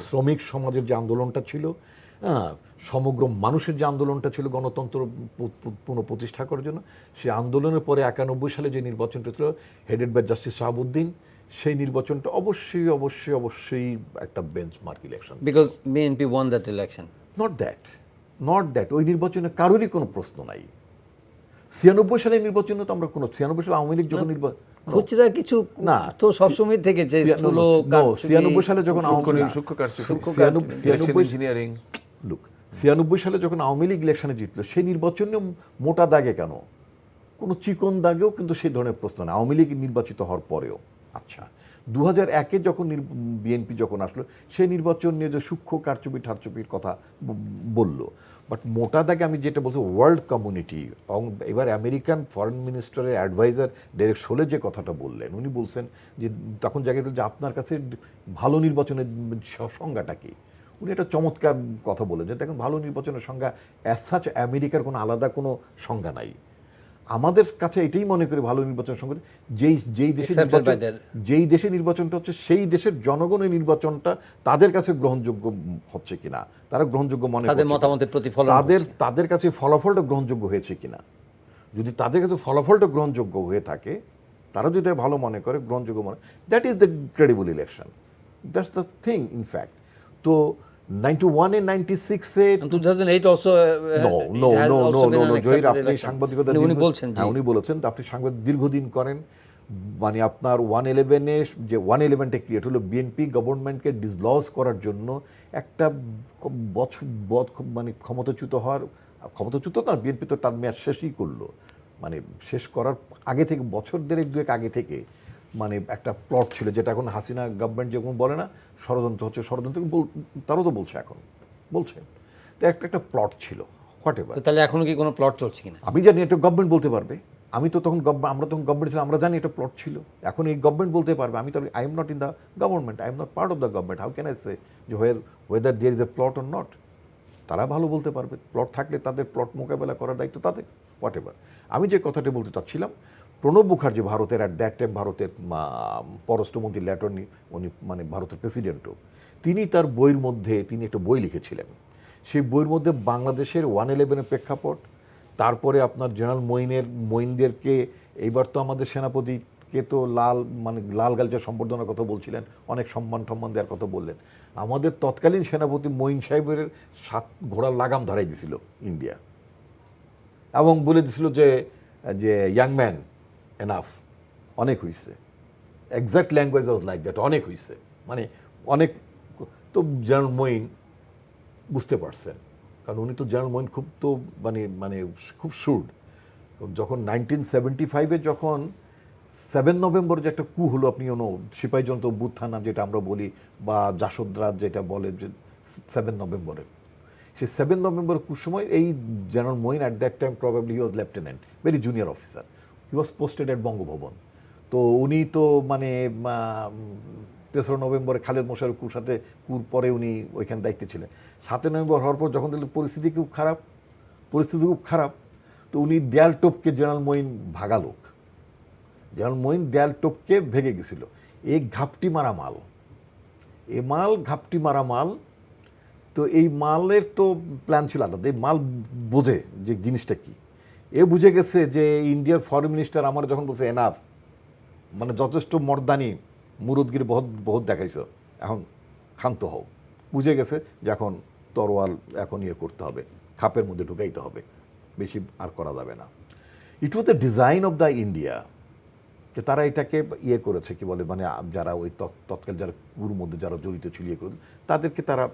শ্রমিক সমাজের যে আন্দোলনটা ছিল, সমগ্র মানুষের যে আন্দোলনটা ছিল গণতন্ত্র পুনঃপ্রতিষ্ঠা করার জন্য, সেই আন্দোলনের পরে 91 সালে যে নির্বাচনটা ছিল হেডেড বাই জাস্টিস শাহাবুদ্দিন, সেই নির্বাচনটা অবশ্যই অবশ্যই অবশ্যই একটা benchmark election, because BNP one that election. Not that ওই নির্বাচনে কারোরই কোনো প্রশ্ন নাই। 96 সালের নির্বাচনে তো আমরা কোনো 96 সালে আওয়ামী লীগ যখন নির্বাচন খুচরা কিছু না, তো সবসময় থেকেছে স্থূল কারচুপি, 96 সালে যখন আওয়ামী সূক্ষ্ম কারচুপি, সূক্ষ্ম ইলেকশন ইঞ্জিনিয়ারিং, লুক 96 সালে যখন আওয়ামী লীগ ইলেকশনে জিতলো সেই নির্বাচনে মোটা দাগে কেন, কোনো চিকন দাগেও কিন্তু সেই ধরনের প্রশ্ন না আওয়ামী লীগ নির্বাচিত হওয়ার পরেও। আচ্ছা 2001-এ যখন বিএনপি যখন আসলো সেই নির্বাচন নিয়ে যে সূক্ষ্ম কারচুপি ঠারচুপির কথা বললো, বাট মোটা দাগে আমি যেটা বলছি ওয়ার্ল্ড কমিউনিটি এবং এবার আমেরিকান ফরেন মিনিস্টারের অ্যাডভাইজার ডেরেক সোলে যে কথাটা বললেন, উনি বলছেন যে তখন জায়গায় যে আপনার কাছে ভালো নির্বাচনের সংজ্ঞাটা কি, উনি একটা চমৎকার কথা বলেন যে দেখুন ভালো নির্বাচনের সংজ্ঞা অ্যাজ সাচ আমেরিকার কোনো আলাদা কোনো সংজ্ঞা নাই। আমাদের কাছে এটাই মনে করি ভালো নির্বাচন সংজ্ঞা যেই দেশে নির্বাচনটা হচ্ছে সেই দেশের জনগণের নির্বাচনটা তাদের কাছে গ্রহণযোগ্য হচ্ছে কিনা, তারা গ্রহণযোগ্য মনে তাদের করছে মতামতের প্রতিফলন তাদের কাছে ফলাফলটা গ্রহণযোগ্য হয়েছে কিনা। যদি তাদের কাছে ফলাফলটা গ্রহণযোগ্য হয়ে থাকে, তারা যদি ভালো মনে করে গ্রহণযোগ্য মনে, that is the credible election, that's the thing in fact. তো 91-এ 96-এ 2008 also জহির আপনি সাংবাদিকতা উনি বলছেন উনি বলেছেন আপনি সাংবাদিক দীর্ঘদিন করেন, মানে আপনার 111-এ যে 111টা ক্রিয়েট হলো বিএনপি গভর্নমেন্টকে ডিসলজ করার জন্য একটা মানে ক্ষমতাচ্যুত না, বিএনপি তো তার মেয়াদ শেষই করলো, মানে শেষ করার আগে থেকে বছর দেড়েক দুয়েক আগে থেকে মানে একটা প্লট ছিল, যেটা এখন হাসিনা গভর্নমেন্ট যেরকম বলে না ষড়যন্ত্র হচ্ছে, ষড়যন্ত্র তারও তো বলছে এখন বলছে, তো একটা প্লট ছিল হোয়াট এভার। তাহলে এখনো কি কোনো প্লট চলছে কিনা আমি জানি, এটা গভর্নমেন্ট বলতে পারবে, আমি তো তখন আমরা তখন গভর্নমেন্ট ছিলাম, আমরা জানি এটা প্লট ছিল, এখন এই গভর্নমেন্ট বলতে পারবে, আমি তো I am not in the government, I am not part of the government, how can I say যে whether there is a plot or not. তারা ভালো বলতে পারবে, প্লট থাকলে তাদের প্লট মোকাবেলা করার দায়িত্ব তাদের, হোয়াট এভার। আমি যে কথাটি বলতে চাচ্ছিলাম, প্রণব মুখার্জি ভারতের অ্যাট দ্যাট টাইম ভারতের পররাষ্ট্রমন্ত্রী ল্যাটর্নি, উনি মানে ভারতের প্রেসিডেন্টও, তিনি তার বইয়ের মধ্যে তিনি একটা বই লিখেছিলেন, সেই বইয়ের মধ্যে বাংলাদেশের 111-এর প্রেক্ষাপট, তারপরে আপনার জেনারেল মঈনদেরকে এইবার তো আমাদের সেনাপতিকে তো লাল গালিচা সম্বর্ধনার কথা বলছিলেন, অনেক সম্মান দেওয়ার কথা বললেন, আমাদের তৎকালীন সেনাপতি মঈন সাহেবের 7 ঘোড়ার লাগাম ধরাই দিছিল ইন্ডিয়া, এবং বলে দিছিল যে ইয়াং ম্যান এনাফ, অনেক হয়েছে, exact language of like that, অনেক হয়েছে, মানে অনেক। তো জেনারেল মঈন বুঝতে পারছেন, কারণ উনি তো জেনারেল মঈন খুব তো মানে খুব শুড। যখন 1975-এ যখন 7 নভেম্বর যে একটা কু হলো, আপনি সিপাহী জনতা অভ্যুত্থান যেটা আমরা বলি, বা জাসদরাজ যেটা বলে যে 7 নভেম্বরে, সেই 7 নভেম্বর কুর সময় এই general Moeen at that time probably he was lieutenant, very junior officer, he was posted at Bangabhaban. তো উনি তো মানে 3 নভেম্বরে খালেদ মোশাররফ কুর পরে উনি ওইখানে দায়িত্বে ছিলেন। 7 নভেম্বর হওয়ার পর যখন দেখলেন পরিস্থিতি খুব খারাপ, তো উনি দেয়াল টোপকে জেনারেল মঈন ভাগালোক, জেনারেল মঈন দেয়াল টোপকে ভেঙে গেছিল। এই ঘাপটি মারা মাল, তো এই মালের তো প্ল্যান ছিল আলাদা, এই মাল বোঝে যে জিনিসটা কি, এ বুঝে গেছে যে ইন্ডিয়ার ফরেন মিনিস্টার আমার যখন বলছে এনাফ, মানে যথেষ্ট মর্দানি মুরুদগিরি বহুত দেখাইছ, এখন ক্ষান্ত হও, বুঝে গেছে যে এখন তরোয়াল এখন করতে হবে, খাপের মধ্যে ঢুকাইতে হবে, বেশি আর করা যাবে না। It was the design of the India, যে তারা এটাকে করেছে কি বলে, মানে যারা ওই তৎকাল যারা কুর মধ্যে যারা জড়িত ছিল করেছে তাদেরকে তারা।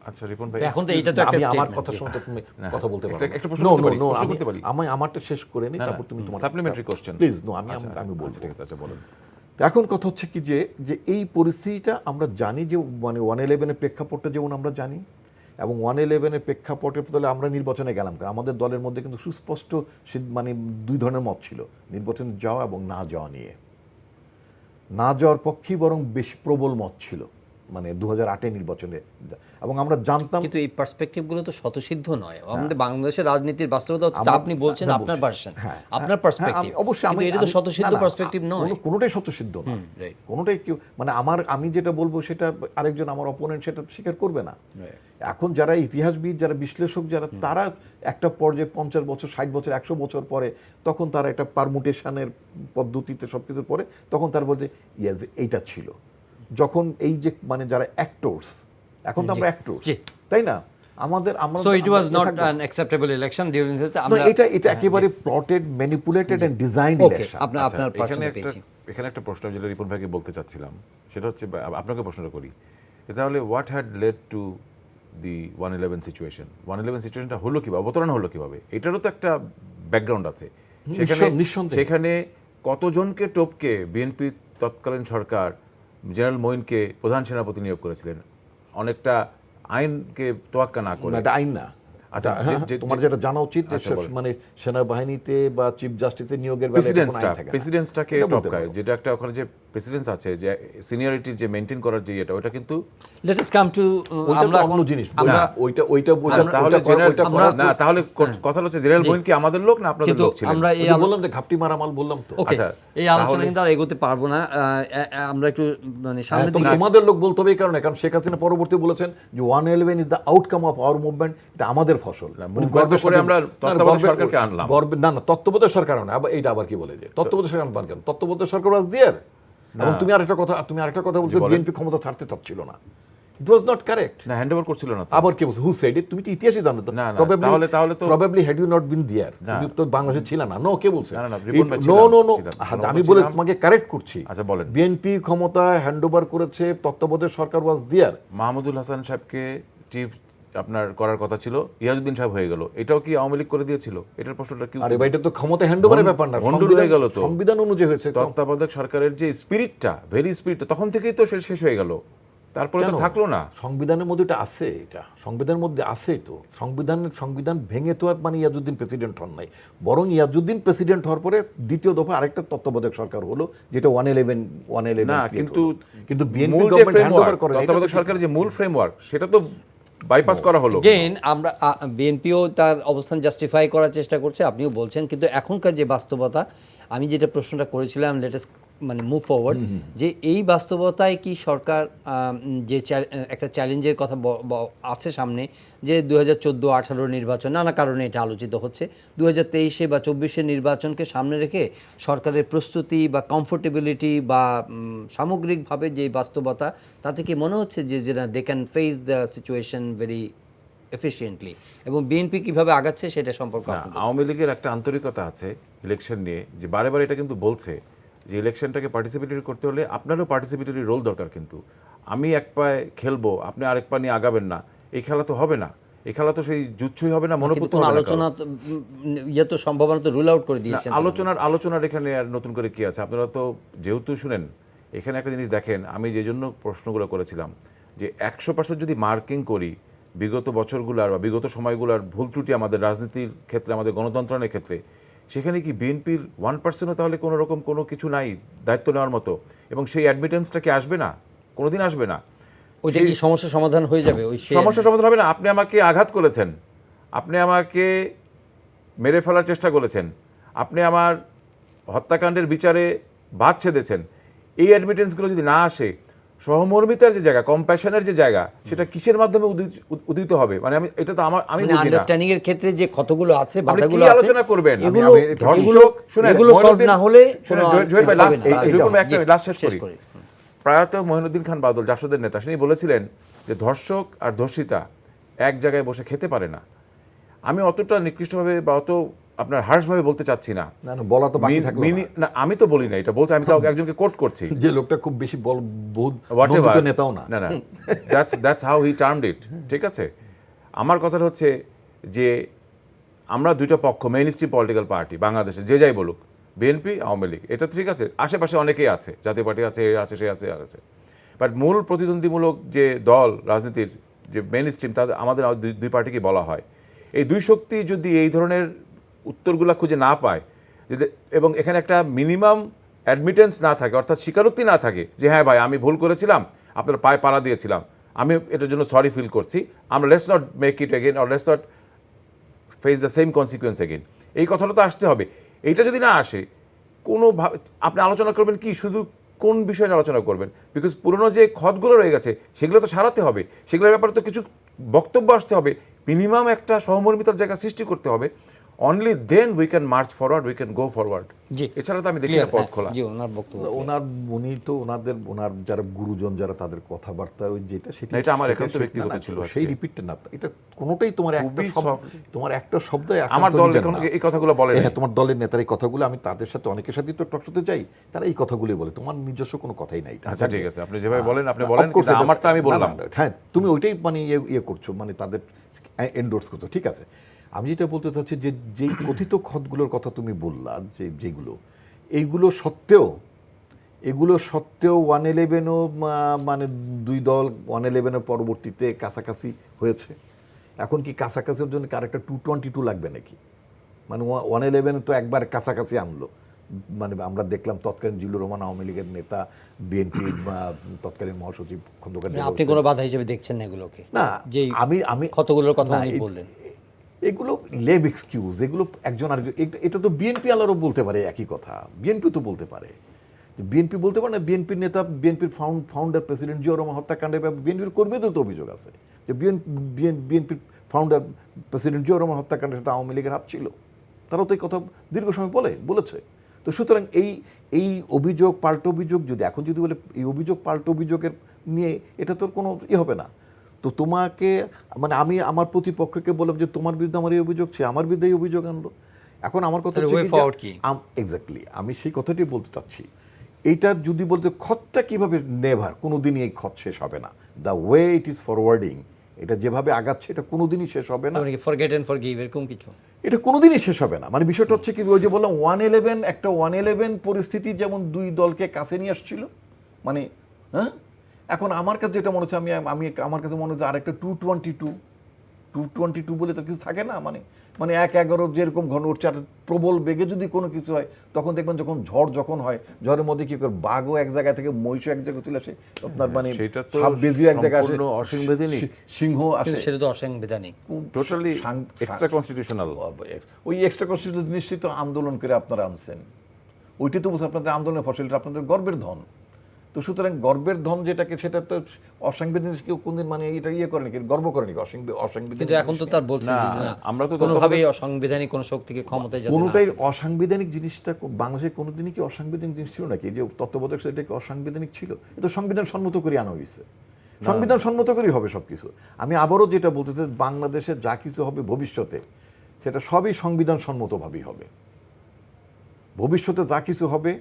আচ্ছা রিপন ভাই, এখন তো এটা তো আমি আমার কথা শুনতে তুমি কথা বলতে পারো, একটা প্রশ্ন করতে পারি, আমি আমারটা শেষ করে নিই, তারপর তুমি তোমার সাপ্লিমেন্টারি কোশ্চেন প্লিজ। নো আমি বলছি, ঠিক আছে, আচ্ছা বলেন। এখন কথা হচ্ছে কি যে এই পরিস্থিতিটা আমরা জানি, যে মানে 111-এর প্রেক্ষাপটটা যেমন আমরা জানি, এবং 111-এর প্রেক্ষাপটের ফলে আমরা নির্বাচনে গেলাম, আমাদের দলের মধ্যে কিন্তু সুস্পষ্ট মানে 2 ধরনের মত ছিল নির্বাচনে যাওয়া এবং না যাওয়া নিয়ে। না যাওয়ার পক্ষেই বরং বেশি প্রবল মত ছিল, মানে 2008-এর নির্বাচনে, এবং আমরা জানতাম। কিন্তু এই পার্সপেক্টিভগুলো তো স্বতঃসিদ্ধ নয়, আমাদের বাংলাদেশের রাজনীতির বাস্তবতা হচ্ছে, আপনি বলছেন আপনার ভার্সন, আপনার পার্সপেক্টিভ, অবশ্যই এটা তো স্বতঃসিদ্ধ পার্সপেক্টিভ নয়, কোনোটাই স্বতঃসিদ্ধ নয়, কোনোটাই কেউ মানে আমি যেটা বলবো সেটা আরেকজন আমার অপোনেন্ট সেটা স্বীকার করবে না। এখন যারা ইতিহাসবিদ, যারা বিশ্লেষক, যারা তারা একটা পর্যায়ে 50 বছর 60 বছর 100 বছর পরে তখন তারা একটা পারমুটেশনের পদ্ধতিতে সবকিছুর পরে তখন তারা বলছে ইয়েস এইটা ছিল। যখন এই যে মানে যারা অ্যাক্টরস, এখন তো আমরা অ্যাক্টরস, তাই না, আমাদের আমরা সো ইট ওয়াজ আমরা নট থাকবো। অ্যান অ্যাকসেপ্টেবল ইলেকশন ডিউরিং না, আমরা এটা একেবারে plotted, manipulated and designed okay election. আপনার আচ্ছা, আপনার এখানে পার্সেন্ট একটা পেয়েছি। এখানে একটা প্রশ্ন যেটা রিপন ভাইকে বলতে চাচ্ছিলাম, সেটা হচ্ছে আপনাকে প্রশ্নটা করি, তাহলে what had led to the 111 situation? 111 সিচুয়েশনটা হলো কিভাবে, অবতরণ হলো কিভাবে? এটারও তো একটা ব্যাকগ্রাউন্ড আছে। নিঃসন্দেহে। সেখানে কতজনকে টপকে বিএনপি তৎকালীন সরকার জেনারেল মঈনকে প্রধান সেনাপতি নিয়োগ করেছিলেন, অনেকটা আইনকে তোয়াক্কা না করে। এটা আইন না। আচ্ছা, তোমার যেটা জানা উচিত যে আচ্ছা, বলেন। মানে সেনাবাহিনীতে বা চিফ জাস্টিসে নিয়োগের বেলায় এটা কোনো আইন থাকে না। প্রেসিডেন্সটাকে এটা বলতে টপকায়, পারো। যেটা একটা ওখানে যে প্রেসিডেন্স আছে, যে সিনিয়রিটি যে মেইনটেইন করার যে ওটা কিন্তু লেট আস কাম টু ওইটা তো আমরা অন্য জিনিস। আমরা তাহলে না, তাহলে কথা হচ্ছে জেনারেল মঈন কি আমাদের লোক না আপনাদের কিন্তু লোক ছিলেন? আমরা এই বললাম যে ঘাপটি মারা মাল বললাম তো। ওকে আচ্ছা, এই আলোচনা কিন্তু আর এগোতে পারবো না। আমরা একটু মানে সামনের দিকে তোমাদের লোক বলতে হবে এই কারণে, কারণ শেখ হাসিনা পরবর্তী বলেছেন যে 111 is the outcome of our movement, এটা আমাদের ফসল। গর্বের করে আমরা তত্ত্বাবধায়ক সরকারকে আনলাম। না না, তত্ত্বাবধায়ক সরকার না, আবার এইটা আবার কি বলে যে তত্ত্বাবধায়ক সরকার আনবেন কেন? তত্ত্বাবধায়ক সরকার ওয়াজ দেয়ার। এবং তুমি আরেকটা কথা বলছো, বিএনপি ক্ষমতা ছাড়তে চাচ্ছিল না। It was not correct. না, হ্যান্ড ওভার করছিল না তো। আবার কি বলছো, হু সেড ইট? তুমি তো ইতিহাসই জানো তো। না, না, তাহলে তো probably had you not been there, তুমি তো বাংলাদেশে ছিল না। নো, কে বলছে? না, না, রিপন ভাই নো ছিলাম, নো নো, ছিলাম। আমি বলে তোমাকে কারেক্ট করছি। আচ্ছা, বলেন। বিএনপি ক্ষমতা হ্যান্ডওভার করেছে, তত্ত্বাবধায়ক সরকার ওয়াজ দেয়ার। মাহমুদুল হাসান সাহেবকে চিফ আপনার করার কথা ছিল, ইয়াজউদ্দিন সাহেব হয়ে গেল, এটাও কি আওয়ামী লীগ করে দিয়েছিল? এটার প্রশ্নটা কি? আরে ভাই, এটা তো ক্ষমতা হ্যান্ডওভারের ব্যাপার না, ভণ্ডুল হয়ে গেল তো। সংবিধান অনুযায়ী হয়েছে। তত্ত্বাবধায়ক সরকারের যে স্পিরিটটা, ভেরি স্পিরিটটা তখন থেকেই তো শেষ হয়ে গেল, তারপরে তো কেন? থাকলো না। সংবিধানের মধ্যে এটা আছে, এটা সংবিধানের মধ্যে আছে তো। সংবিধান ভেঙে তো আর মানে ইয়াজউদ্দিন প্রেসিডেন্ট হন নাই, বরং ইয়াজউদ্দিন প্রেসিডেন্ট হওয়ার পরে দ্বিতীয় দফা আরেকটা তত্ত্বাবধায়ক সরকার হলো, যেটা 111 না, কিন্তু বিএনপি মূল যে গভর্নমেন্ট হ্যান্ডওভার ফ্রেমওয়ার্ক, করে তত্ত্বাবধায়ক সরকারের যে মূল ফ্রেমওয়ার্ক, সেটা তো বাইপাস করা হলো। গেইন আমরা বিএনপিও তার অবস্থান জাস্টিফাই করার চেষ্টা করছে, আপনিও বলছেন, কিন্তু এখনকার যে বাস্তবতা, আমি যেটা প্রশ্নটা করেছিলাম, লেটেস্ট মানে মুভ ফরওয়ার্ড, যে এই বাস্তবতায় কি সরকার যে একটা চ্যালেঞ্জের কথা আছে সামনে, যে 2014-18 নির্বাচন নানা কারণে এটা আলোচিত হচ্ছে, 2023 বা 24 নির্বাচনকে সামনে রেখে সরকারের প্রস্তুতি বা কমফোর্টেবিলিটি বা সামগ্রিকভাবে যে বাস্তবতা, তাতে কি মনে হচ্ছে যে they can face the situation very efficiently, এবং বিএনপি কিভাবে আগাচ্ছে সেটা সম্পর্কে না, আওয়ামী লীগের একটা আন্তরিকতা আছে ইলেকশন নিয়ে, যে বারে বারে এটা কিন্তু বলছে যে ইলেকশনটাকে পার্টিসিপেটরি করতে হলে আপনারও পার্টিসিপেটরি রোল দরকার। কিন্তু আমি এক পায়ে খেলবো, আপনি আরেক পা নিয়ে আগাবেন না, এই খেলা তো হবে না। এই খেলা তো সেই জুচ্ছই হবে না, মনোপুত হবে না। আলোচনা ইয়ে তো সম্ভাবনা তো রুল আউট করে দিয়েছেন। আলোচনার এখানে আর নতুন করে কি আছে? আপনারা তো যেহেতু শুনেন, এখানে একটা জিনিস দেখেন, আমি যে জন্য প্রশ্নগুলো করেছিলাম, যে 100% যদি মার্কিং করি বিগত বছরগুলার বা বিগত সময়গুলার ভুল ত্রুটি আমাদের রাজনীতির ক্ষেত্রে, আমাদের গণতন্ত্রের ক্ষেত্রে, সেখানে কি বিএনপির 1%ও তাহলে কোনো রকম কোনো কিছু নাই দায়িত্ব নেওয়ার মতো? এবং সেই অ্যাডমিটেন্সটা কি আসবে না? কোনোদিন আসবে না। ওইটা কি সমস্যার সমাধান হয়ে যাবে? ওই সমস্যার সমাধান হবে না। আপনি আমাকে আঘাত করেছেন, আপনি আমাকে মেরে ফেলার চেষ্টা করেছেন, আপনি আমার হত্যাকাণ্ডের বিচারে বাদ ছেদেছেন, এই অ্যাডমিটেন্সগুলো যদি না আসে, সহমর্মিতার যে জায়গা, কম্প্যাশনের যে জায়গা, সেটা কিসের মাধ্যমে উদিত হবে? মানে এটা তো আমি বুঝি না। আন্ডারস্ট্যান্ডিং এর ক্ষেত্রে যে ক্ষতগুলো আছে, আপনি বাধাগুলো কি আছে, আলোচনা করবেন? এগুলো সলভ না হলে জহির ভাই, লাস্ট শেষ করি। প্রয়াত মঈনুদ্দিন খান বাদল, জাসদের নেতা, তিনি বলেছিলেন যে ধর্ষক আর ধর্ষিতা এক জায়গায় বসে খেতে পারে না। আমি অতটা নিকৃষ্টভাবে বা অত আপনার হার্শভাবে বলতে চাচ্ছি না, বলা তো বাকি থাকলো না, আমি তো বলি না, এটা বলছি, আমি তো একজনকে কোট করছি, যে লোকটা খুব বেশি বহুত নেতাও না। না, দ্যাটস হাউ হি টার্মড ইট। ঠিক আছে, আমার কথা হচ্ছে যে আমরা দুইটা পক্ষ, মেইন স্ট্রিম পলিটিক্যাল পার্টি বাংলাদেশে, যে যাই বলুক, বিএনপি, আওয়ামী লীগ, এটা ঠিক আছে, আশেপাশে অনেকেই আছে, জাতীয় পার্টি আছে, এ আছে, সে আছে, বাট মূল প্রতিদ্বন্দ্বীমূলক যে দল রাজনীতির, যে মেইন স্ট্রিম, তাদের আমাদের দুই পার্টিকে বলা হয়। এই দুই শক্তি যদি এই ধরনের উত্তরগুলো খুঁজে না পায়, এবং এখানে একটা মিনিমাম অ্যাডমিটেন্স না থাকে, অর্থাৎ স্বীকারোক্তি না থাকে যে হ্যাঁ ভাই আমি ভুল করেছিলাম, আপনার পায়ে পাড়া দিয়েছিলাম, আমি এটার জন্য সরি ফিল করছি, আমরা let's not make it again, or let's not face the same consequence again, এই কথাটা তো আসতে হবে। এইটা যদি না আসে, আপনি আলোচনা করবেন কি, শুধু কোন বিষয়ে আলোচনা করবেন? বিকজ পুরনো যে ক্ষতগুলো রয়ে গেছে সেগুলো তো সারাতে হবে, সেগুলোর ব্যাপারে তো কিছু বক্তব্য আসতে হবে, মিনিমাম একটা সহমর্মিতার জায়গা সৃষ্টি করতে হবে। Only then we can march forward, we can go forward. জি। এছাড়া তো আমি দেখি না পথ খোলা। জি, ওনার বক্তব্য। উনি তো ওনার যারা গুরুজন যারা তাদের কথাবার্তা ওই যেটা সেটা না, এটা আমার একান্ত ব্যক্তিগত ছিল আজকে। সেই রিপিটটা না, এটা কোনোটাই তোমার একটা খুবই শব্দ, soft। তোমার একটা শব্দ আমার দল এখন এই কথাগুলো বলে না। হ্যাঁ, তোমার দলের নেতার এই কথাগুলো, আমি তাদের সাথে অনেকের সাথেই তো টক শোতে যাই, তারা এই কথাগুলোই বলে, তোমার নিজস্ব কোনো কথাই নাই এটা। আচ্ছা ঠিক আছে, আপনি যেভাবে বলেন আপনি বলেন, Of course কিন্তু এটা- আমারটা আমি বললাম। না, হ্যাঁ তুমি ওইটাই মানে ইয়ে করছো, মানে তাদের এন্ডোর্স করছো, ঠিক আছে। আমি যেটা বলতে চাচ্ছি যে যেই কথিত খতগুলোর কথা তুমি বললা, যেগুলো এগুলো সত্ত্বেও 111ও মানে দুই দল 111-এর পরবর্তীতে কাছাকাছি হয়েছে। এখন কি কাছাকাছির জন্য আরেকটা 222 লাগবে নাকি? মানে 111 তো একবার কাছাকাছি আনলো, মানে আমরা দেখলাম তৎকালীন জিল্লুর রহমান আওয়ামী লীগের নেতা, বিএনপির তৎকালীন মহাসচিব খন্দকার মানে আপনি কোনো বাধা হিসেবে দেখছেন না এগুলোকে? না, যে আমি কতগুলোর কথা না, উনি বললেন, এগুলো লেভ এক্সকিউজ, এগুলো একজন আরেকজন, এটা তো বিএনপি আলারও বলতে পারে একই কথা, বিএনপি তো বলতে পারে, বিএনপি বলতে পারে না, বিএনপির নেতা, বিএনপির ফাউন্ডার প্রেসিডেন্ট জিয়াউর রহমান হত্যাকাণ্ডের ব্যাপারে বিএনপির কর্মীদের তো অভিযোগ আছে যে বিএনপির ফাউন্ডার প্রেসিডেন্ট জিয়াউর রহমান হত্যাকাণ্ডের সাথে আওয়ামী লীগের হাত ছিল, তারাও তো এই কথা দীর্ঘ সময় বলেছে। তো সুতরাং এই অভিযোগ পাল্টা অভিযোগ যদি এখন যদি বলে এই অভিযোগ পাল্টা অভিযোগের নিয়ে, এটা তোর কোনো হবে না। তো তোমাকে মানে আমি আমার প্রতিপক্ষকে বললাম যে তোমার বিরুদ্ধে আমার এই অভিযোগ, সে আমার বিরুদ্ধে এই অভিযোগ আনলো। এখন আমার কথা এক্স্যাক্টলি আমি সেই কথাটি বলতে চাচ্ছি, এইটা যদি বলতে খতটা কিভাবে নেভার, কোনোদিনই এই খত শেষ হবে না। The way it is forwarding, এটা যেভাবে আগাচ্ছে এটা কোনোদিনই শেষ হবে না। ফরগেট এন্ড ফরগিভ এরকম কিছু এটা কোনোদিনই শেষ হবে না। মানে বিষয়টা হচ্ছে কি, ওই যে বললাম 111 পরিস্থিতি যেমন দুই দলকে কাছে নিয়ে আসছিল, মানে হ্যাঁ, এখন আমার কাছে যেটা মনে হচ্ছে, আমার কাছে মনে হচ্ছে আরেকটা 222 বলে তো কিছু থাকে না, মানে 1-11 যেরকম ঘন উঠছে, আর প্রবল বেগে যদি কোনো কিছু হয়, তখন দেখবেন যখন ঝড় হয়, ঝড়ের মধ্যে কি করে বাঘও এক জায়গা থেকে, মহিষও এক জায়গায় চলে আসে, আপনার মানে সাপ বেজিও এক জায়গায় আসে, সিংহ আসে, সেটা তো অসাংবিধানিক, টোটালি এক্সট্রা কনস্টিটিউশনাল। ওই এক্সট্রা কনস্টিটিউশনাল জিনিসটি তো আন্দোলন করে আপনারা আনছেন, ওইটি তো বুঝে আপনাদের আন্দোলনের ফসলটা আপনাদের গর্বের ধন। তো সুতরাং গর্বের ধন যেটাকে, সেটা তো অসাংবিধানিক কেউ কোনদিন মানে এটা ইয়ে করে নাকি, গর্ব করে নাকি অসাংবিধানিক? কিন্তু এখন তো তার বলছেন যে না, আমরা তো কোনোভাবেই অসাংবিধানিক কোনো শক্তিকে ক্ষমতায় যাতে না কোনোটাই আসতে। অসাংবিধানিক জিনিসটা বাংলাদেশে কোনোদিনই কি অসাংবিধানিক জিনিস ছিল নাকি? যে তত্ত্বাবধায়ক সেটা কি অসাংবিধানিক ছিল? এটা সংবিধান সম্মত করে আনা হয়েছে, সংবিধান সম্মত করেই হবে সবকিছু। আমি আবারও যেটা বলতে চাই, বাংলাদেশে যা কিছু হবে ভবিষ্যতে, সেটা সবই সংবিধান সম্মতভাবেই হবে। ভবিষ্যতে যা কিছু হবে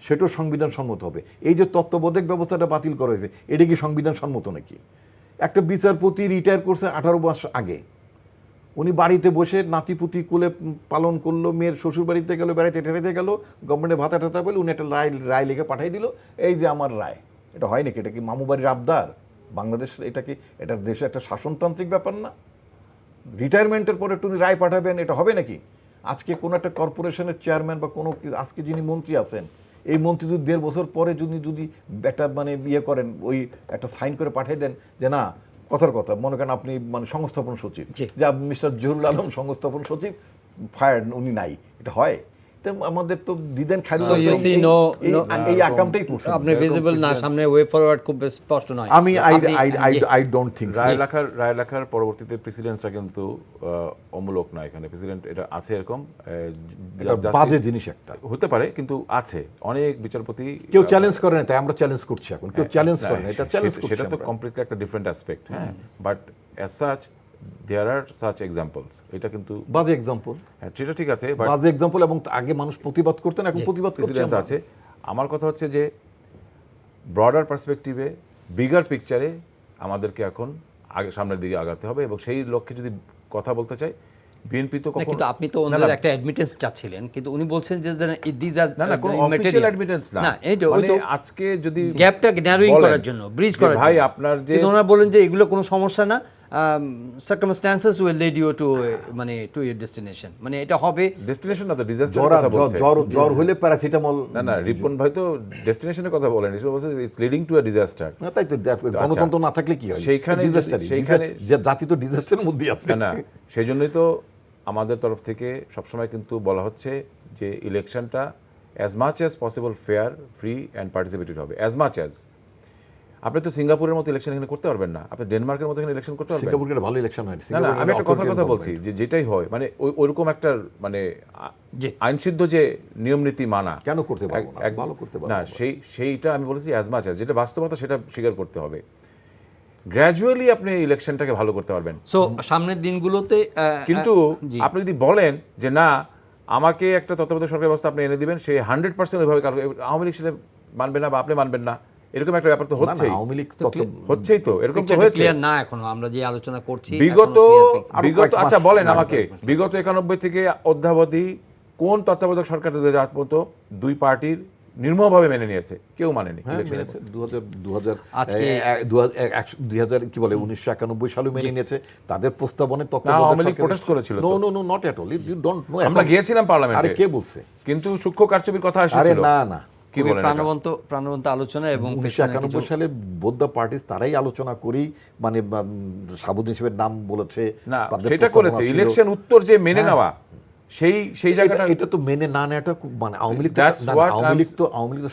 সেটাও সংবিধান সম্মত হবে। এই যে তত্ত্বাবধায়ক ব্যবস্থাটা বাতিল করা হয়েছে, এটা কি সংবিধান সম্মত নাকি? একটা বিচারপতি রিটায়ার করছে 18 মাস আগে, উনি বাড়িতে বসে নাতিপুতি কোলে পালন করলো, মেয়ের শ্বশুর বাড়িতে গেল, বেড়াইতে টেড়াইতে গেল, গভর্নমেন্টের ভাতা টাতা পেলে, উনি একটা রায় লিখে পাঠিয়ে দিল, এই যে আমার রায়। এটা হয় নাকি? এটা কি মামু বাড়ির আবদার? বাংলাদেশ এটা কি, এটা দেশে একটা শাসনতান্ত্রিক ব্যাপার না? রিটায়ারমেন্টের পরে উনি রায় পাঠাবেন, এটা হবে নাকি? আজকে কোনো একটা কর্পোরেশনের চেয়ারম্যান বা কোনো আজকে যিনি মন্ত্রী আছেন, এই মন্ত্রী যদি 1.5 বছর পরে যদি একটা মানে ইয়ে করেন, ওই একটা সাইন করে পাঠিয়ে দেন যে না, কথার কথা মনে করেন আপনি মানে সংস্থাপন সচিব, যে মিস্টার জহুরুল আলম সংস্থাপন সচিব ফায়ার, উনি নাই, এটা হয়? আমাদের তো দিদেন এই আকামটাই করছে, আপনি ভিজিবল না, সামনে ওয়ে ফরওয়ার্ড খুব স্পষ্ট নয়। আমি আই ডোন্ট থিংক রায় লেখার পরবর্তীতে প্রেসিডেন্টসরা কিন্তু অমূলক না, এখানে প্রেসিডেন্ট এটা আছে, এরকম বাজে জিনিস একটা হতে পারে, কিন্তু আছে অনেক বিচারপতি কেউ চ্যালেঞ্জ করে না, তাই আমরা চ্যালেঞ্জ করছি এখন, কেউ চ্যালেঞ্জ করে না, এটা চ্যালেঞ্জ করছি, সেটা তো কমপ্লিটলি একটা ডিফারেন্ট অ্যাসপেক্ট, হ্যাঁ, but as such there are such examples. এটা কিন্তু বাজে এক্সাম্পল, হ্যাঁ সেটা ঠিক আছে, বাজে এক্সাম্পল, এবং আগে মানুষ প্রতিবাদ করতেন, এখন প্রতিবাদ প্রেসিডেন্ট আছে। আমার কথা হচ্ছে যে ব্রডার পার্সপেক্টিভে, বিগার পিকচারে আমাদেরকে এখন আগে সামনের দিকে আগাতে হবে, এবং সেই লক্ষ্যে যদি কথা বলতে চাই, বিএনপি তো কিন্তু আপনি তো ওনাদের একটা অ্যাডমিটেন্স চাচ্ছিলেন, কিন্তু উনি বলছেন যে দিস আর না কোনো অফিশিয়াল অ্যাডমিটেন্স না, না এইটা ওই তো আজকে যদি গ্যাপটা ন্যারোইং করার জন্য, ব্রিজ করার জন্য, ভাই আপনার যে ওনারা বলেন যে এগুলো কোনো সমস্যা না, circumstances will lead you to মানে to your destination, মানে এটা হবে ডেস্টিনেশন না, তো ডিজাস্টারের কথা বলছে। জ্বর হলে প্যারাসিটামল, না রিপন ভাই তো ডেস্টিনেশনের কথা বলেন, ইটস বলছে it's leading to a disaster. না তাই তো, গণতন্ত্র না থাকলে কি হয়? সেইখানে যে জাতি তো ডিজাস্টারের মধ্যে আছে না, সেই জন্যই তো আমাদের তরফ থেকে সবসময় কিন্তু বলা হচ্ছে যে ইলেকশনটা as much as possible fair, free and participative হবে, অ্যাজ মাচ অ্যাজ। আপনি তো সিঙ্গাপুরের মতো ইলেকশন এখানে করতে পারবেন না, আপনি ডেনমার্কের মতো এখানে ইলেকশন করতে পারবেন। সিঙ্গাপুরে একটা ভালো ইলেকশন হয় না না, আমি একটা কথা বলছি যে যেটাই হয় মানে ওইরকম একটা মানে আইনসিদ্ধ যে নিয়ম নীতি মানা কেন করতে পারবো না, ভালো করতে পারবো না, সেইটা আমি বলেছি অ্যাজ মাচ অ্যাজ যেটা বাস্তবতা সেটা স্বীকার করতে হবে। গ্র্যাজুয়ালি আপনি ইলেকশনটাকে ভালো করতে পারবেন। সো সামনের দিনগুলোতে কিন্তু আপনি যদি বলেন যে না আমাকে একটা তত্ত্বাবধায়ক সরকার ব্যবস্থা আপনি এনে দিবেন, সে 100% ওইভাবে আওয়ামী লীগ সেটা মানবে না বা আপনি মানবেন না, এরকম একটা ব্যাপার তো হচ্ছেই। আওয়ামী লীগ হচ্ছেই তো, এরকম তো হয়েছে। ক্লিয়ার না এখনো আমরা যে আলোচনা করছি বিগত আচ্ছা বলেন আমাকে, বিগত 91 থেকে অদ্যাবধি কোন তত্ত্বাবধায়ক সরকার 2008 পর্যন্ত দুই পার্টির নির্মমভাবে মেনে নিয়েছে? কেউ মানেনি। 2000 কি বলে 1991 সালে মেনে নিয়েছে তাদের প্রস্তাবনে আওয়ামী লীগ প্রোটেস্ট করেছিল। No no no not at all, you don't know. আমরা গিয়েছিলাম পার্লামেন্টে। আরে কে বলছে? কিন্তু সূক্ষ্ম কারচুপির কথা আরে এসেছিল। না না, কি বলেন? প্রাণবন্ত আলোচনা এবং 1991 সালে বোথ দ্য পার্টিস তারাই আলোচনা করেই মানে সাবুদ্দিন সাহেবের নাম বলেছে, না তাদের সেটা প্রস্তাবনা করেছে ছিল। ইলেকশন উত্তর যে মেনে নেওয়া সেই জায়গাটা এটা তো মেনে না নেওয়াটা খুব মানে আওয়ামী লীগ আওয়ামী লীগ তো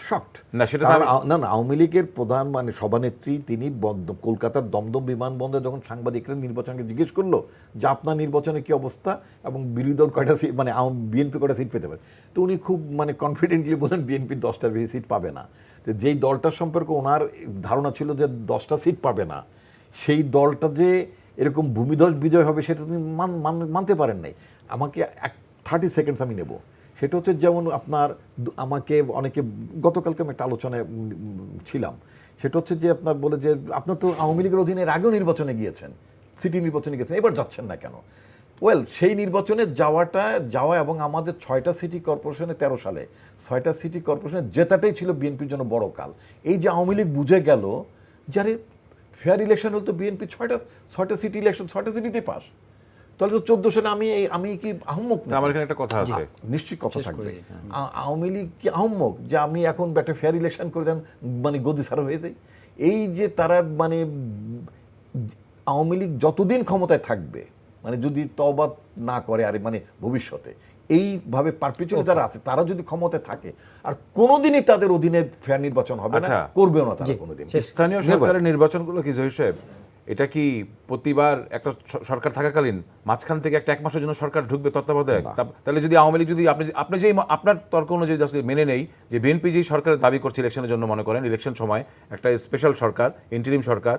শকড না, সেটা না না, আওয়ামী লীগের প্রধান মানে সভানেত্রী তিনি কলকাতার দমদম বিমানবন্দরে যখন সাংবাদিকরা নির্বাচনকে জিজ্ঞেস করলো যে আপনার নির্বাচনে কি অবস্থা এবং বিরোধী দল কয়টা সিট মানে বিএনপি কয়টা সিট পেতে পারে, তো উনি খুব মানে কনফিডেন্টলি বলেন বিএনপি 10টার বেশি সিট পাবে না। তো যেই দলটার সম্পর্কে ওনার ধারণা ছিল যে 10টা সিট পাবে না, সেই দলটা যে এরকম ভূমিধ্বস বিজয় হবে সেটা তুমি মানতে পারেন নাই। আমাকে 30 সেকেন্ডস আমি নেব। সেটা হচ্ছে যেমন আপনার আমাকে অনেকে গতকালকে আমি একটা আলোচনায় ছিলাম, সেটা হচ্ছে যে আপনার বলে যে আপনার তো আওয়ামী লীগের অধীনে এর আগেও নির্বাচনে গিয়েছেন, সিটি নির্বাচনে গিয়েছেন, এবার যাচ্ছেন না কেন? ওয়েল সেই নির্বাচনে যাওয়া এবং আমাদের 6টা সিটি কর্পোরেশনে 13 সালে 6টা সিটি কর্পোরেশনে জেতাটাই ছিল বিএনপির জন্য বড় কাল। এই যে আওয়ামী লীগ বুঝে গেল যারে ফেয়ার ইলেকশন হল তো বিএনপি 6টা সিটি ইলেকশন 6টা সিটিতে পাস, তাহলে তো 14 সালে আমি কি আহম্মক না? আমার এখানে একটা কথা আছে, নিশ্চয়ই কথা থাকবে। আওয়ামী লীগ কি আহম্মক যে আমি এখন একটা ফেয়ার ইলেকশন করে দেন মানে গদি ছাড়া হয়ে যায়? এই যে তারা মানে আওয়ামী লীগ যতদিন ক্ষমতায় থাকবে মানে যদি তওবা না করে আর মানে ভবিষ্যতে এইভাবে পারপিচুয়ালি যারা আছে তারা যদি ক্ষমতায় থাকে আর কোনোদিনই তাদের অধীনে ফেয়ার নির্বাচন হবে না, করবেও না তারা কোনোদিন। স্থানীয় সরকারের নির্বাচনগুলো কি জহির সাহেব, এটা কি প্রতিবার একটা সরকার থাকাকালীন মাঝখান থেকে এক মাসের জন্য সরকার ঢুকবে তত্ত্বাবধায়ক? তাহলে যদি আওয়ামী লীগ যদি আপনি যেই আপনার তর্ক অনুযায়ী মেনে নেই যে বিএনপি যেই সরকারের দাবি করছে ইলেকশনের জন্য, মনে করেন ইলেকশন সময় একটা স্পেশাল সরকার, ইন্টারিম সরকার,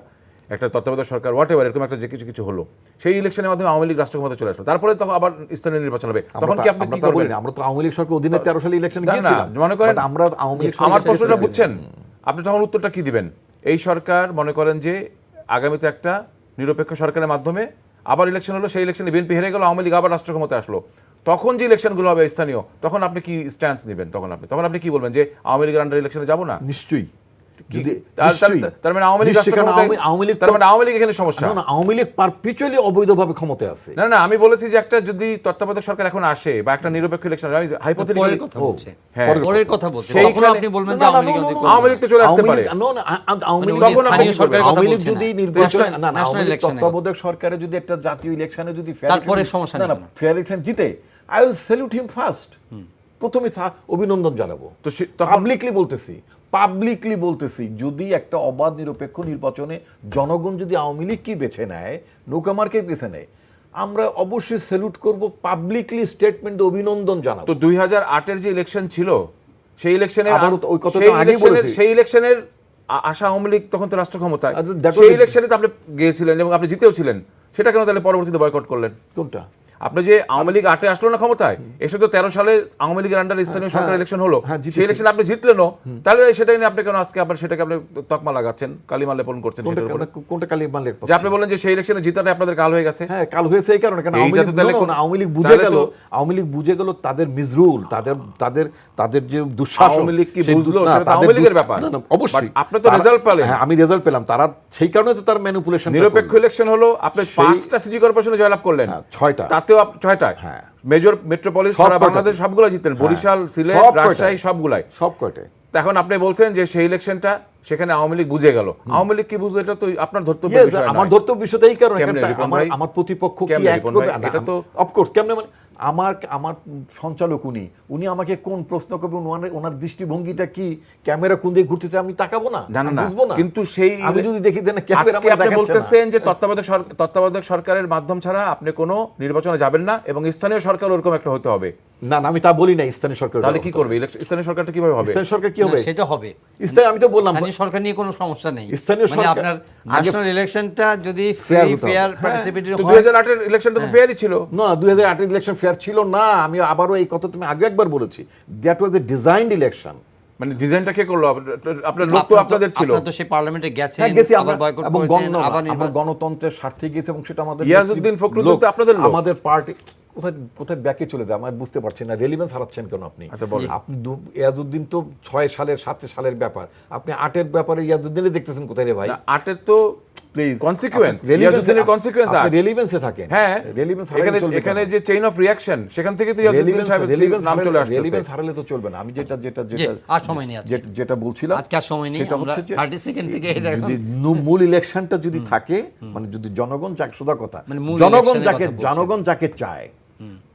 একটা তত্ত্বাবধায়ক সরকার, হোয়াট এভার এরকম একটা যে কিছু হলো, সেই ইলেকশনের মাধ্যমে আওয়ামী লীগ রাষ্ট্র ক্ষমতায় চলে আসলো, তারপরে তখন আবার স্থানীয় নির্বাচন হবে, তখন কি আপনি কি করবেন? আমরা তো আওয়ামী লীগ সরকার অধীনে 13 সালে ইলেকশনে গিয়েছিলাম, মনে করেন আমরা আওয়ামী লীগ আমার প্রশ্নটা বুঝছেন, আপনি তখন উত্তরটা কি দিবেন? এই সরকার মনে করেন যে আগামীতে একটা নিরপেক্ষ সরকারের মাধ্যমে আবার ইলেকশন হলো, সেই ইলেকশনে বিএনপি হেরে গেল, আওয়ামী লীগ আবার রাষ্ট্র ক্ষমতায় আসলো, তখন যে ইলেকশনগুলো হবে স্থানীয়, তখন আপনি কি স্ট্যান্স নেবেন? তখন আপনি কি বলবেন যে আওয়ামী লীগের আন্ডার ইলেকশনে যাব না? নিশ্চয়ই। তার মানে আওয়ামী লীগ এখানে সমস্যা না, আওয়ামী লীগ পারপিচুয়ালি অবৈধভাবে ক্ষমতায় আছে। না না, আমি বলেছি যে একটা যদি তত্ত্বাবধায়ক সরকার এখন আসে বা একটা নিরপেক্ষ ইলেকশন, পরের কথা বলছে, তখন আপনি বলবেন যে আওয়ামী লীগ তো চলে আসতে পারে। তত্ত্বাবধায়ক সরকারে যদি একটা জাতীয় ইলেকশনে যদি ফেয়ার ইলেকশন জিতে, I will salute him first, প্রথমে অভিনন্দন জানাবো। তো পাবলিকলি বলতেছি যদি একটা অবাধ নিরপেক্ষ নির্বাচনে জনগণ যদি আওয়ামী লীগ কি বেছে নেয়, নৌকামারকে বেছে নেয়, আমরা অবশ্যই স্যালুট করব, পাবলিকলি স্টেটমেন্ট অভিনন্দন জানাবো। তো 2008-এর যে ইলেকশন ছিল সেই ইলেকশনে সেই ইলেকশনের আশা আওয়ামী লীগ তখন তো রাষ্ট্র ক্ষমতায়, সেই ইলেকশনে তো আপনি গিয়েছিলেন এবং আপনি জিতেও ছিলেন, সেটা কেন তাহলে পরবর্তীতে বয়কট করলেন? কোনটা? আপনি যে আওয়ামী লীগ 8-এ আসলো না ক্ষমতায়, এসে তো 13 সালে আওয়ামী লীগের আন্ডার স্থানীয় সরকার ইলেকশন হলো, সেই ইলেকশন আপনি জিতলেনও, তাহলে সেটাই নিয়ে আপনি কেন আজকে আবার সেটাকে আপনি তকমা লাগাচ্ছেন, কালিমা লেপন করছেন? কোনটা কালিমা লেপন? যে আপনি বলেন যে সেই ইলেকশনে জিতাটা আপনাদের কাল হয়ে গেছে। হ্যাঁ, কাল হয়েছে এই কারণে কেন আওয়ামী লীগ বুঝে গেল তাদের মিজরুল, তাদের যে দুঃশাসন। আওয়ামী লীগ কি বুঝলো সেটা আওয়ামী লীগের ব্যাপার, অবশ্যই আপনি তো রেজাল্ট পেলেন। হ্যাঁ, আমি রেজাল্ট পেলাম, তারা সেই কারণে তো তার ম্যানিপুলেশন। নিরপেক্ষ ইলেকশন হলো, আপনি 5টা সিটি কর্পোরেশনে জয়লাভ করলেন, 6টা, তাতেও 6টায় মেজর মেট্রোপলিস সারা বাংলাদেশ সবগুলো জিতলেন, বরিশাল, সিলেট, রাজশাহী সবগুলাই, সবকটাই। এখন আপনি বলছেন যে সেই ইলেকশনটা সেখানে আওয়ামী লীগ বুঝে গেল। আওয়ামী লীগ কি বুঝলো এটা তো আপনার ধর্তব্যের বিষয় না। আমার ধর্তব্য বিষয়টা এই কারণে আমার প্রতিপক্ষ কি এক করবে, এটা তো অফকোর্স কেমনে মানে আমার আমার সঞ্চালক উনি আমাকে কোন প্রশ্ন করবেন, ওনার দৃষ্টিভঙ্গিটা কি, ক্যামেরা কোন দিকে ঘুরতেছে আমি তাকাবো না, জানেন আমি না বুঝবো না। কিন্তু সেই আমি যদি দেখি যে না ক্যামেরা আজকে আপনি বলতেছেন যে তত্ত্বাবধায়ক সরকারের মাধ্যম ছাড়া আপনি কোনো নির্বাচনে যাবেন না এবং স্থানীয় সরকার ওরকম একটা হতে হবে, না না আমি তা বলি না। স্থানীয় সরকার তাহলে কি করবে? স্থানীয় সরকারটা কিভাবে হবে? স্থানীয় সরকার কি হবে? না, সেটা হবে। আমি তো বললাম স্থানীয় সরকার নিয়ে কোনো সমস্যা নেই। স্থানীয় মানে সরকার আপনার আগে ন্যাশনাল ইলেকশনটা যদি fair ফ্রি হতে হবে। ফেয়ার হ্যাঁ, পার্টিসিপেটরি তো হয়, 2008 এর ইলেকশনটা তো ফেয়ারই ছিল। না 2008 ইলেকশন ফেয়ার ছিল না। আমি আবারও এই কথা তুমি আগে একবার বলেছি, that was A designed election. মানে ডিজাইনটা কে করলো? আপনার লোক তো আপনাদের ছিল। আপনারা তো সেই পার্লামেন্টে গেছেন, হ্যাঁ গেছি আবার আমরা, বয়কট এবং করেছেন, আবার আমরা গণতন্ত্রের স্বার্থে গেছি এবং সেটা আমাদের ইয়াজউদ্দিন ফখরুদ্দিন লোক, তো আপনাদের লোক। আমাদের পার্টি কোথায় কোথায় ব্যাকে চলে যায় আমার বুঝতে পারছি না। রেলিভেন্স হারাচ্ছেন কেন আপনি? আচ্ছা, বলেন। আপনি ইয়াজউদ্দিন তো 6 সালের 7 সালের ব্যাপার, আপনি 8 ব্যাপারে ইয়াজউদ্দিনে দেখতেছেন কোথায় রে ভাই? না, আটের তো প্লিজ কনসিকুয়েন্স, ইয়াজউদ্দিনের কনসিকুয়েন্স আপনি আছে। রেলিভেন্সে থাকেন। হ্যাঁ, রেলিভেন্স এখানে এখানে যে চেইন অফ রিঅ্যাকশন, সেখান থেকে তো ইয়াজউদ্দিন সাহেবের নাম চলে আসছে। রেলিভেন্স হারালে তো চলবে না। আমি যেটা যেটা জি, যেটা আর সময় নেই আজকে। যেটা বলছিলাম আজকে আর সময় নেই, সেটা আমরা হচ্ছে যে 30 সেকেন্ড থেকে এটা এখন যদি মূল ইলেকশনটা যদি থাকে, মানে যদি জনগণ যাকে সোজা কথা, মানে মূল জনগণ ইলেকশনের যাকে কথা বলছেন। জনগণ যাকে চায়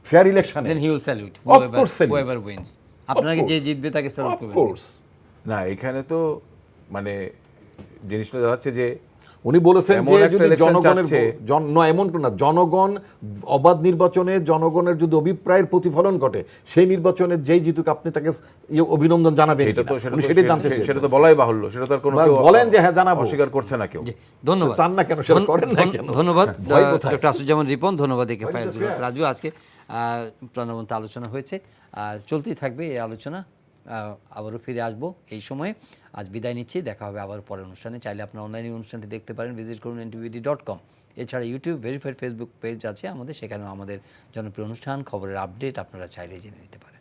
ফেয়ার ইলেকশনে, then he will salute Of course salute. whoever wins. আপনারা যে জিতবে তাকে স্যালুট করবেন। অফকোর্স না, এখানে তো মানে জিনিসটা দাঁড়াচ্ছে যে উনি বলেছেন এমন যে একটা যদি election জনগণের চাচ্ছে। এমন না, জনগণ অবাধ নির্বাচনে জনগণের যদি অভিপ্রায়ের প্রতিফলন ঘটে, সেই নির্বাচনে যেই জিতুক আপনি তাকে অভিনন্দন জানাবেন এটা তো কিনা? উনি সেটাই জানতে সেটা তো চেয়েছেন। বলাই বাহুল্য, সেটা তো আর কোনো কেউ বলেন যে হ্যাঁ জানাবো, অস্বীকার করছে না কেউ। জি, ধন্যবাদ। চান না কেন, সেটা করেন না কেন? ধন্যবাদ ভয় কোথায়? ডক্টর আসুজ্জামান রিপন, ধন্যবাদ একে ভয় তো ফায়াজুল হক fair। রাজু। আজকে প্রাণবন্ত আলোচনা হয়েছে, চলতেই থাকবে এই আলোচনা। আবারও ফিরে আসবো এই সময়ে। আজ বিদায় নিচ্ছি, দেখা হবে আবার পরের অনুষ্ঠানে। চাইলে আপনার অনলাইনে অনুষ্ঠানটি দেখতে পারেন, ভিজিট করুন ntvd.com। এছাড়া ইউটিউব ভেরিফাইড ফেসবুক পেজ আছে আমাদের, সেখানেও আমাদের জনপ্রিয় অনুষ্ঠান, খবরের আপডেট আপনারা চাইলে জেনে নিতে পারেন।